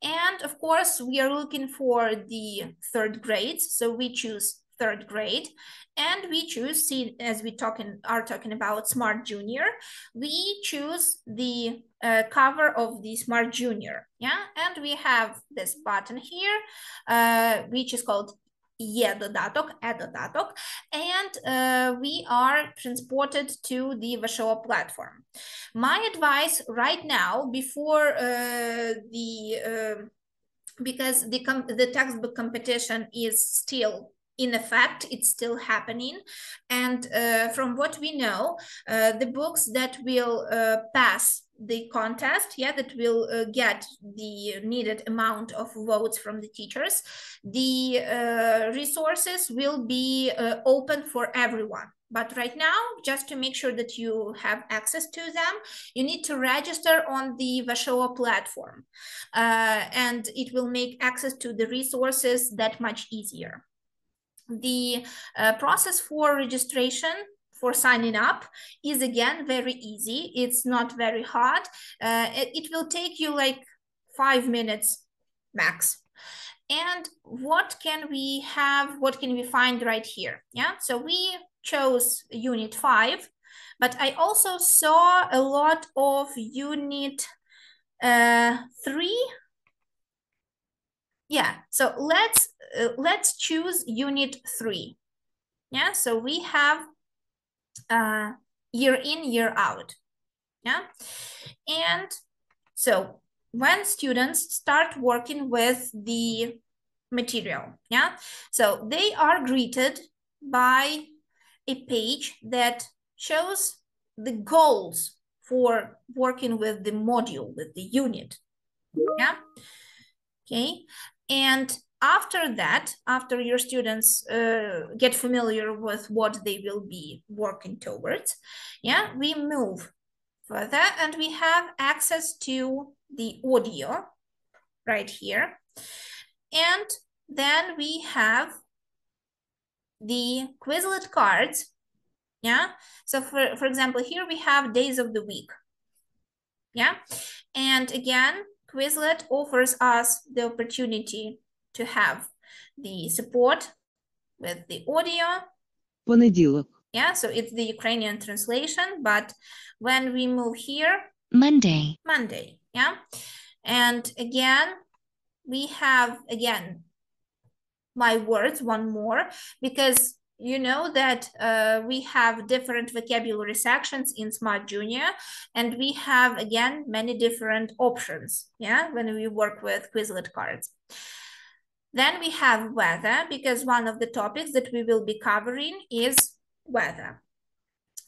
And of course, we are looking for the third grades. So we choose third grade. And we choose, as we are talking about Smart Junior, we choose the cover of the Smart Junior. Yeah, and we have this button here, which is called Є додаток, додаток, and we are transported to the Ваші platform. My advice right now, before because the textbook competition is still in effect, it's still happening, and from what we know, the books that will pass the contest, yeah, that will get the needed amount of votes from the teachers, the resources will be open for everyone. But right now, just to make sure that you have access to them, you need to register on the Ваші platform, and it will make access to the resources that much easier. The process for registration, for signing up, is again very easy. It's not very hard. It will take you like 5 minutes max. And what can we have? What can we find right here? Yeah, so we chose Unit 5, but I also saw a lot of Unit 3. Yeah, so let's choose Unit 3. Yeah, so we have year in, year out. Yeah, and so when students start working with the material, yeah, so they are greeted by a page that shows the goals for working with the module, with the unit. Yeah, okay, and after that, after your students get familiar with what they will be working towards, yeah, we move further and we have access to the audio right here. And then we have the Quizlet cards. Yeah, so for example, here we have days of the week. Yeah, and again, Quizlet offers us the opportunity to have the support with the audio. Понеділок. Yeah, so it's the Ukrainian translation, but when we move here, Monday. Monday, yeah. And again, we have, again, my words, one more, because you know that we have different vocabulary sections in Smart Junior, and we have, again, many different options, yeah, when we work with Quizlet cards. Then we have weather, because one of the topics that we will be covering is weather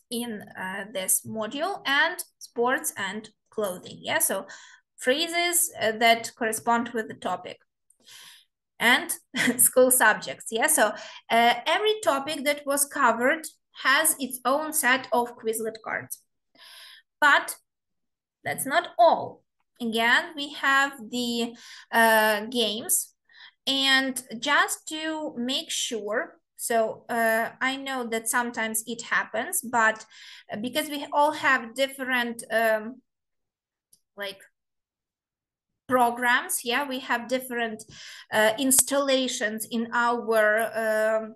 in this module, and sports and clothing, yeah, so phrases that correspond with the topic. And school subjects, yeah, so every topic that was covered has its own set of Quizlet cards. But that's not all. Again, we have the games, and just to make sure, so I know that sometimes it happens, but because we all have different like programs, yeah, we have different installations in our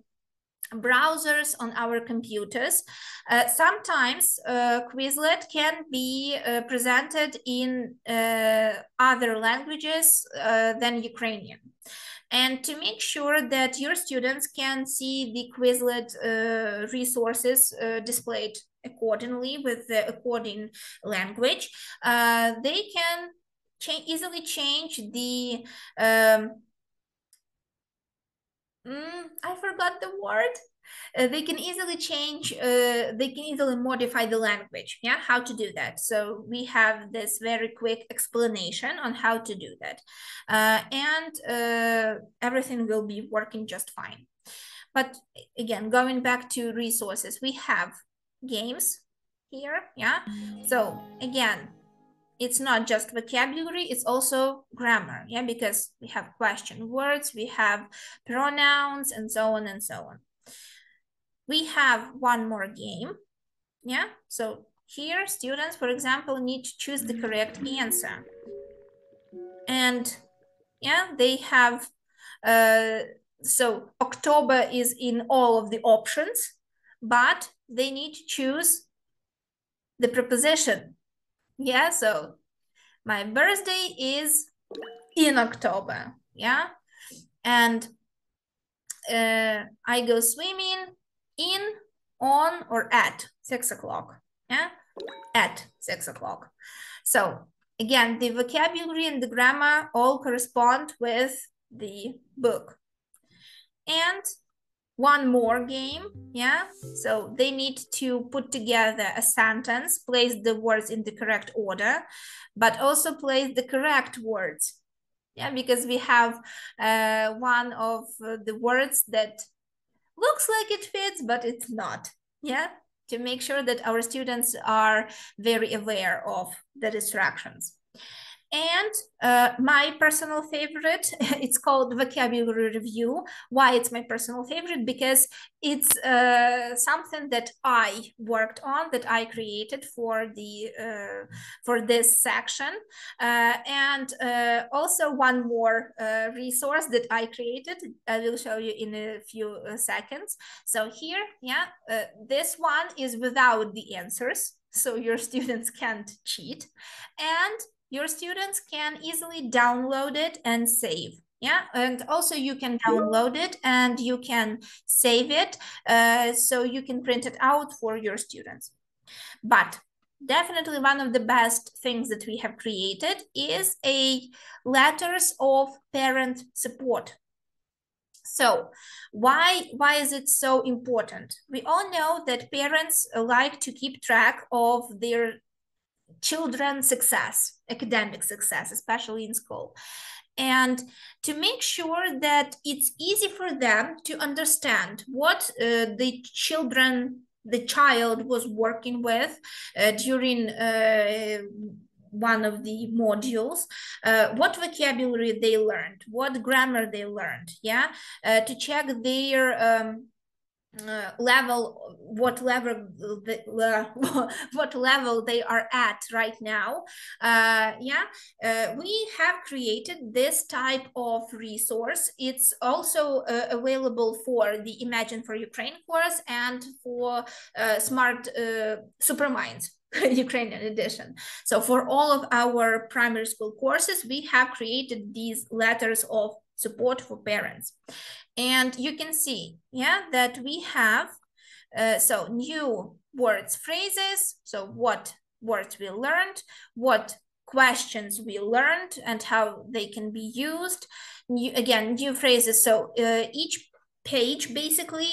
browsers on our computers. Sometimes Quizlet can be presented in other languages than Ukrainian. And to make sure that your students can see the Quizlet resources displayed accordingly with the according language, they can easily change the I forgot the word. They can easily change, they can easily modify the language, yeah, how to do that. So we have this very quick explanation on how to do that. And everything will be working just fine. But again, going back to resources, we have games here, yeah. So again, it's not just vocabulary, it's also grammar, yeah, because we have question words, we have pronouns, and so on and so on. We have one more game, yeah, so here students, for example, need to choose the correct answer. And yeah, they have, so October is in all of the options, but they need to choose the preposition. Yeah, so my birthday is in October, yeah, and I go swimming in, on, or at 6 o'clock, yeah, at 6 o'clock. So again, the vocabulary and the grammar all correspond with the book. And one more game, yeah, so they need to put together a sentence, place the words in the correct order, but also place the correct words, yeah, because we have one of the words that looks like it fits, but it's not, yeah, to make sure that our students are very aware of the distractions. And my personal favorite, it's called Vocabulary Review. Why it's my personal favorite? Because it's something that I worked on, that I created for this section. And also one more resource that I created, I will show you in a few seconds. So here, yeah, this one is without the answers, so your students can't cheat. And your students can easily download it and save, yeah, and also you can download it and you can save it, so you can print it out for your students. But definitely one of the best things that we have created is a letters of parent support. So why is it so important? We all know that parents like to keep track of their children's success, academic success, especially in school. And to make sure that it's easy for them to understand what the child was working with during one of the modules, what vocabulary they learned, what grammar they learned, yeah, to check their what level they are at right now. We have created this type of resource. It's also available for the Imagine for Ukraine course and for Smart Superminds Ukrainian edition. So for all of our primary school courses, we have created these letters of support for parents. And you can see, that we have, so new words, phrases, so what words we learned, what questions we learned, and how they can be used. New phrases, so each page, basically,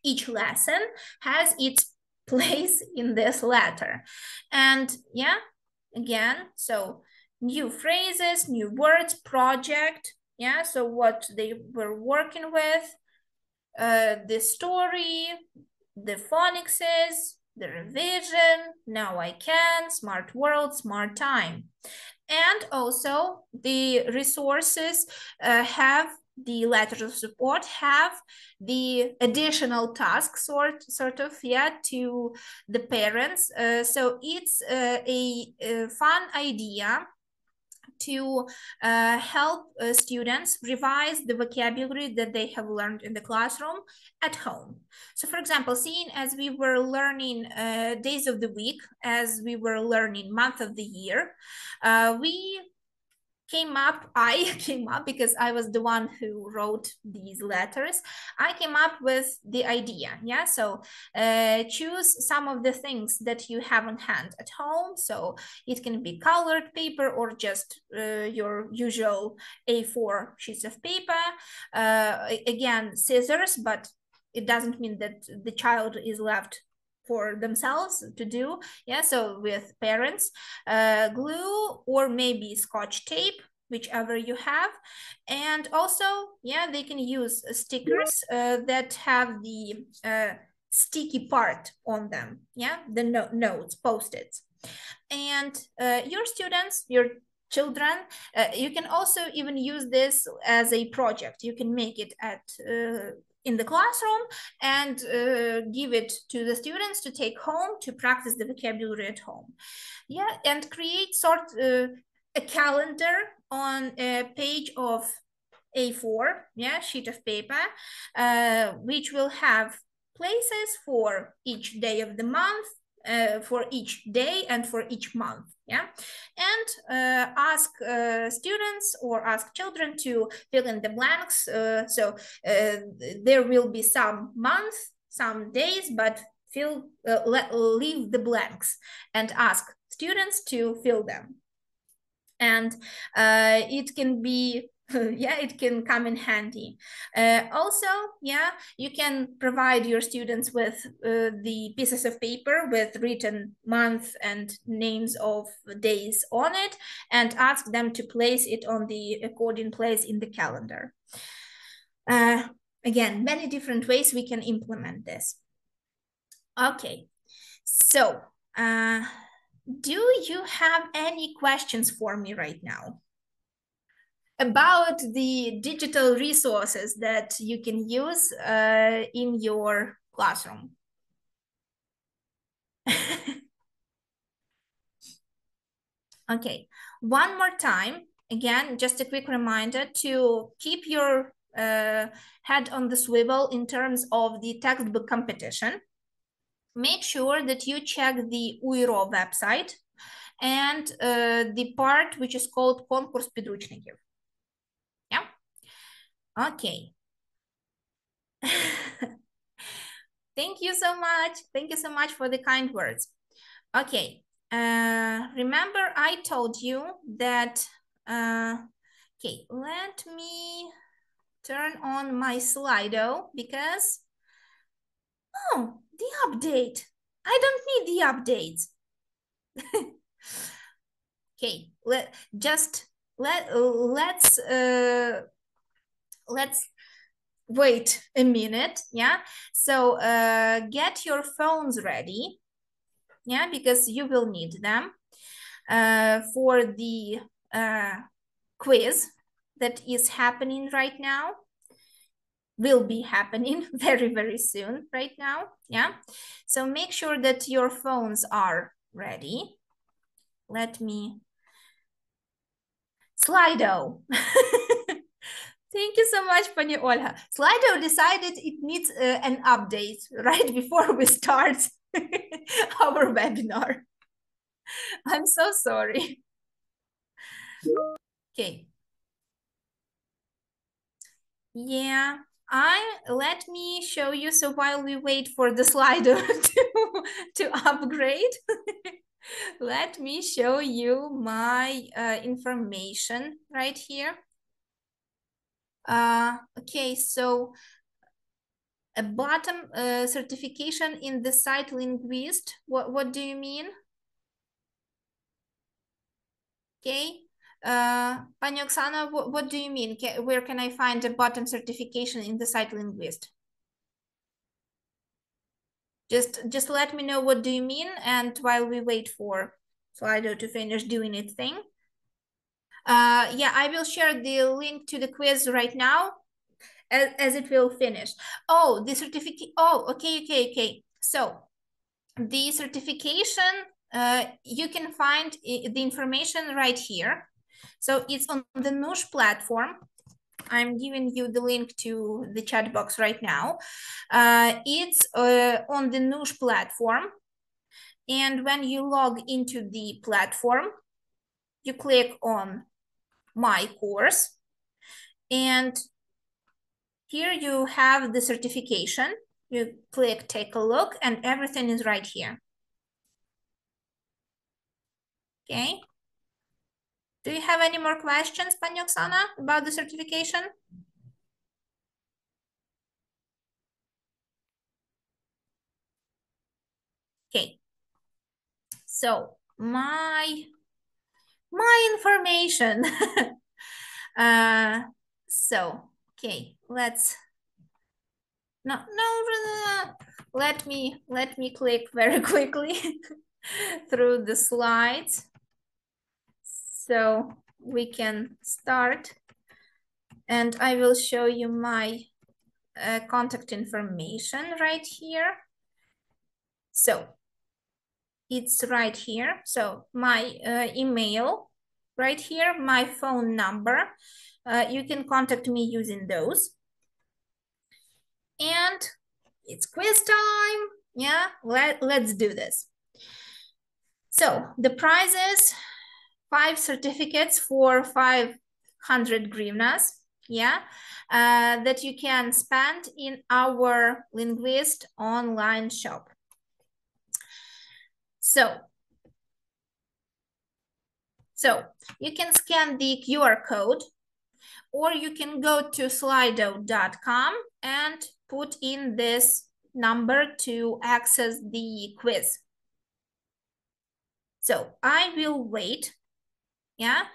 each lesson has its place in this letter. And so new phrases, new words, project, so what they were working with, the story, the phonics, the revision, now I can, smart world, smart time. And also the resources have the letters of support, have the additional tasks sort of to the parents. So it's a fun idea to help students revise the vocabulary that they have learned in the classroom at home. So for example, seeing as we were learning days of the week, as we were learning month of the year, I came up because I was the one who wrote these letters. I came up with the idea, so choose some of the things that you have on hand at home. So it can be colored paper or just your usual A4 sheets of paper. Again, scissors, but it doesn't mean that the child is left for themselves to do, so with parents, glue or maybe Scotch tape, whichever you have. And also, they can use stickers that have the sticky part on them, the notes, post-its. And your students, your children, you can also even use this as a project. You can make it at in the classroom and give it to the students to take home to practice the vocabulary at home. And create a calendar on a page of A4, sheet of paper, which will have places for each day of the month, for each day and for each month, and ask students or ask children to fill in the blanks. So there will be some months, some days, but leave the blanks and ask students to fill them. And it can be it can come in handy. Also, you can provide your students with the pieces of paper with written month and names of days on it, and ask them to place it on the according place in the calendar. Again, many different ways we can implement this. Okay, so do you have any questions for me right now about the digital resources that you can use in your classroom? Okay, one more time, again, just a quick reminder to keep your head on the swivel in terms of the textbook competition. Make sure that you check the UIRO website and the part which is called Конкурс підручників. Okay. Thank you so much. Thank you so much for the kind words. Okay. Remember I told you that, okay, let me turn on my Slido because, oh, the update. I don't need the updates. Okay, let's wait a minute, so get your phones ready, because you will need them for the quiz that is happening right now. will be happening very, very soon right now. Yeah. So make sure that your phones are ready. Let me... Slido. Thank you so much, Pani Olga. Slido decided it needs an update right before we start our webinar. I'm so sorry. Okay. Yeah, let me show you. So while we wait for the Slido to upgrade, let me show you my information right here. Okay, so a bottom certification in the site Linguist. What do you mean? Okay. Pani Oksana, what do you mean? Where can I find a bottom certification in the site Linguist? Just let me know what do you mean, and while we wait for Slido to finish doing its thing. Yeah, I will share the link to the quiz right now as it will finish. Oh, the certificate. Oh, okay. So the certification, you can find the information right here. So it's on the NUS platform. I'm giving you the link to the chat box right now. It's on the NUS platform. And when you log into the platform, you click on My Course. And here you have the certification. You click Take a Look, and everything is right here. Okay. Do you have any more questions, Pani Oksana, about the certification? Okay. So my information. Okay, let's no. Let me click very quickly through the slides so we can start, and I will show you my contact information right here. So it's right here. So my email right here, my phone number. You can contact me using those. And it's quiz time. Yeah, let's do this. So the prize is 5 certificates for 500 hryvnias. Yeah, that you can spend in our Linguist online shop. So you can scan the QR code, or you can go to slido.com and put in this number to access the quiz. So I will wait, yeah,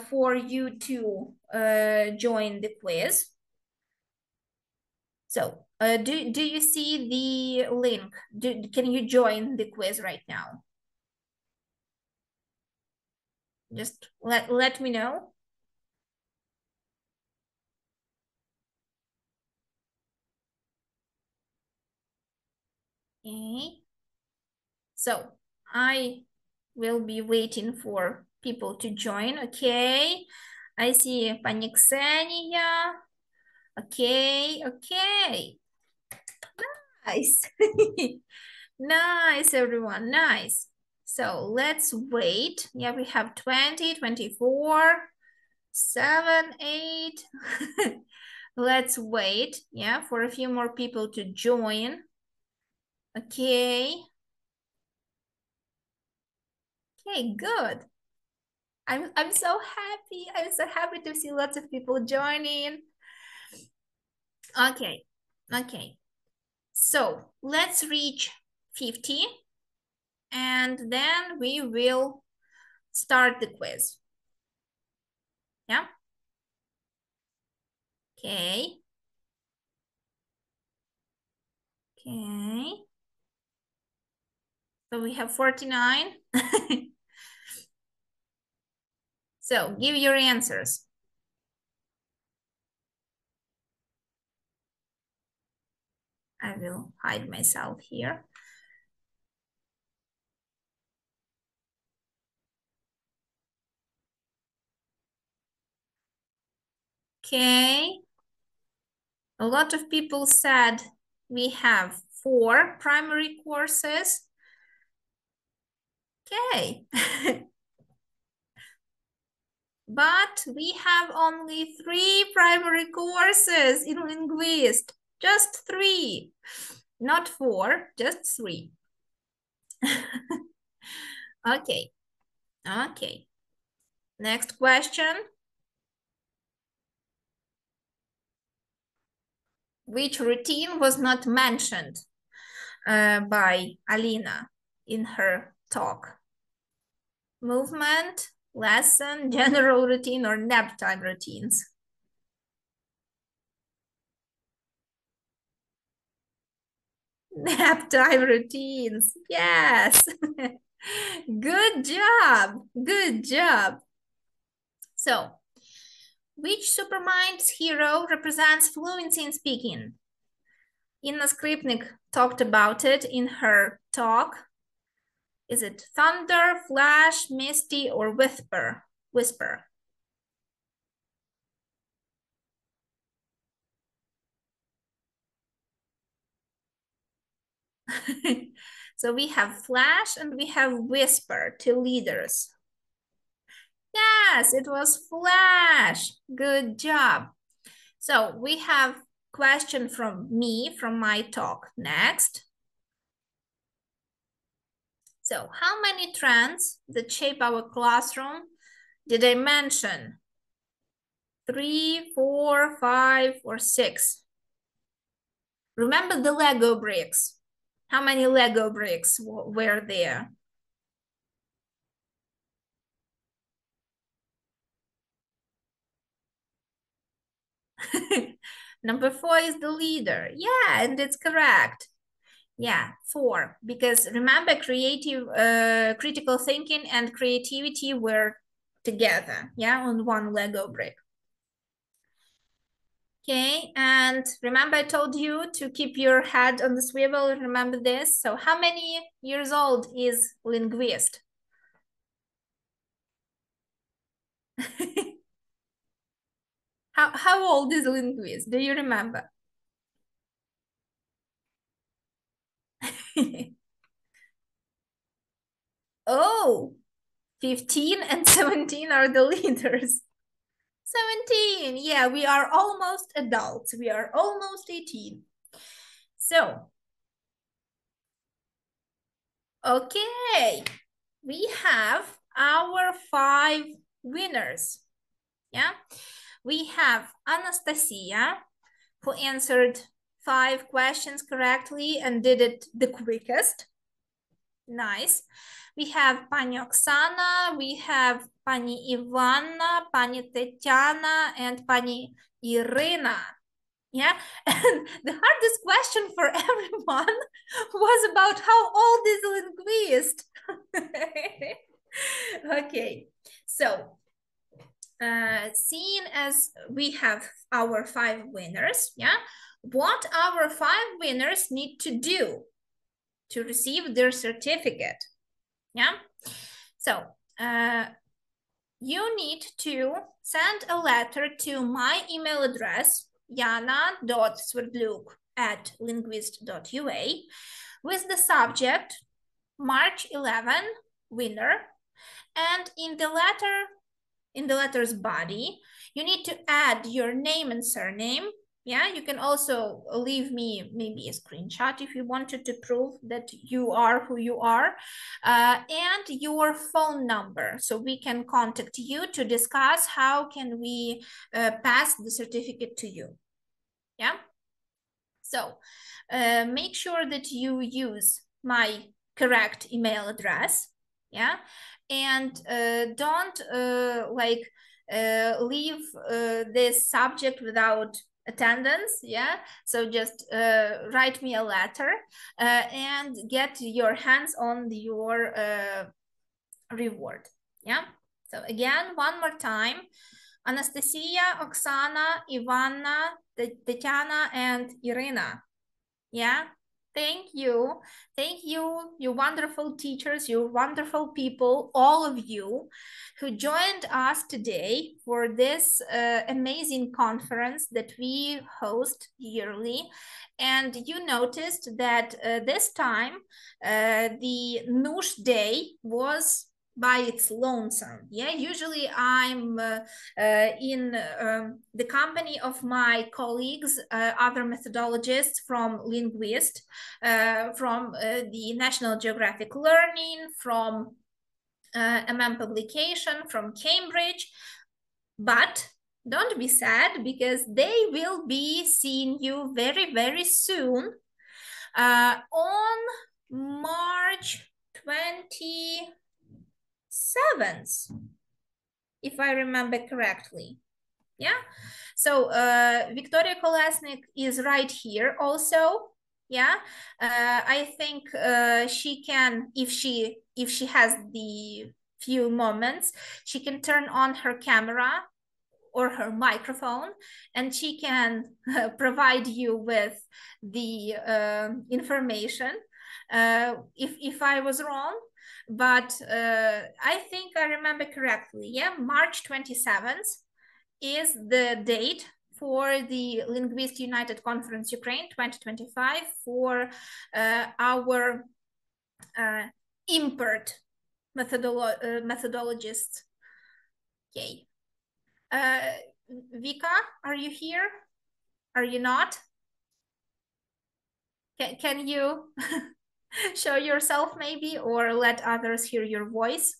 for you to join the quiz. So do you see the link? Can you join the quiz right now? Just let me know. Okay. So I will be waiting for people to join. Okay. I see Pani Ksenia. Okay. Nice. Nice, everyone. Nice. So let's wait. Yeah, we have 20, 24, 7, 8. Let's wait, yeah, for a few more people to join. Okay. Okay, good. I'm so happy. I'm so happy to see lots of people joining. Okay. So let's reach 50, and then we will start the quiz. Yeah. Okay. So we have 49. So give your answers. I will hide myself here. Okay. A lot of people said we have 4 primary courses. Okay. But we have only 3 primary courses in Linguist. Just 3. Not 4, just 3. Okay. Okay. Next question. Which routine was not mentioned by Alina in her talk? Movement, lesson, general routine, or nap time routines? Nap time routines, yes. Good job, good job. So, which Supermind's hero represents fluency in speaking? Inna Skripnik talked about it in her talk. Is it thunder, flash, misty, or whisper? Whisper. So we have flash and we have whisper, 2 leaders. Yes, it was flash. Good job. So we have question from me, from my talk. Next. So how many trends that shape our classroom did I mention? 3, 4, 5, or 6? Remember the Lego bricks. How many Lego bricks were there? Number 4 is the leader. Yeah, and it's correct. Yeah, 4. Because remember, critical thinking and creativity were together. Yeah, on one Lego brick. Okay, and remember I told you to keep your head on the swivel. Remember this. So how many years old is Linguist? How old is Linguist? Do you remember? Oh, 15 and 17 are the leaders. 17, yeah, we are almost adults. We are almost 18. So, okay, we have our 5 winners. Yeah, we have Anastasia, who answered 5 questions correctly and did it the quickest. Nice. We have Pani Oksana, we have Pani Ivana, Pani Tetiana, and Pani Irina. Yeah, and the hardest question for everyone was about how old is Linguist. Okay, so seeing as we have our 5 winners, yeah, what our 5 winners need to do to receive their certificate? Yeah, so you need to send a letter to my email address, yana.sverdluk@linguist.ua, with the subject March 11 winner, and in the letter's body you need to add your name and surname. Yeah, you can also leave me maybe a screenshot if you wanted to prove that you are who you are, and your phone number, so we can contact you to discuss how can we pass the certificate to you. Yeah, so make sure that you use my correct email address. Yeah, and don't leave this subject without attendance. Yeah, so just write me a letter and get your hands on your reward. Yeah, so again, one more time: Anastasia, Oksana, Ivana, Tetiana, and Irina. Yeah. Thank you. Thank you, you wonderful teachers, you wonderful people, all of you who joined us today for this amazing conference that we host yearly. And you noticed that this time the NUS day was by its lonesome. Yeah, usually I'm in the company of my colleagues, other methodologists from Linguist, from the National Geographic Learning, from publication, from Cambridge. But don't be sad, because they will be seeing you very, very soon on March 27th, if I remember correctly. Yeah, so Victoria Kolesnik is right here also. Yeah, I think she can, if she has the few moments, she can turn on her camera or her microphone, and she can provide you with the information if I was wrong. But I think I remember correctly. Yeah, March 27th is the date for the Linguist United Conference Ukraine 2025 for our import methodologists. Okay. Vika, are you here? Are you not? Can you show yourself maybe, or let others hear your voice?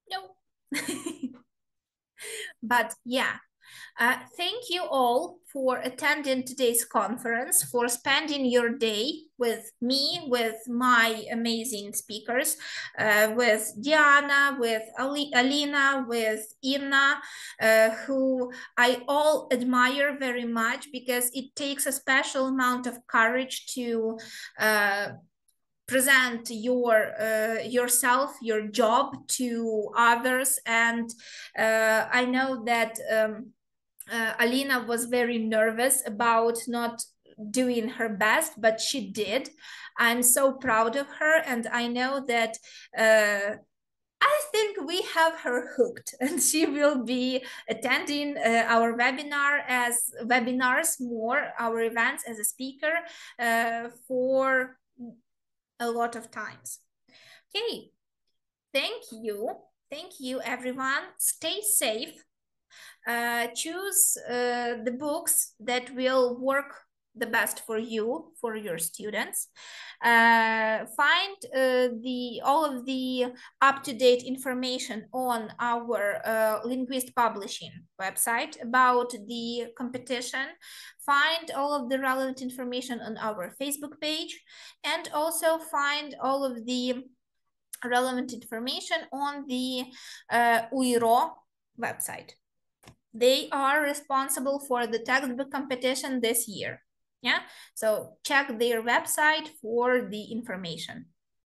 No. But yeah, thank you all for attending today's conference, for spending your day with me, with my amazing speakers, with Diana, with Alina, with Inna, who I all admire very much, because it takes a special amount of courage to present yourself, your job to others. And I know that Alina was very nervous about not doing her best, but she did. I'm so proud of her, and I know that I think we have her hooked, and she will be attending our webinars more, our events as a speaker for a lot of times. Okay, thank you everyone. Stay safe. Choose the books that will work the best for you, for your students. Find all of the up-to-date information on our Linguist Publishing website about the competition. Find all of the relevant information on our Facebook page, and also find all of the relevant information on the UIRO website. They are responsible for the textbook competition this year. Yeah, so check their website for the information.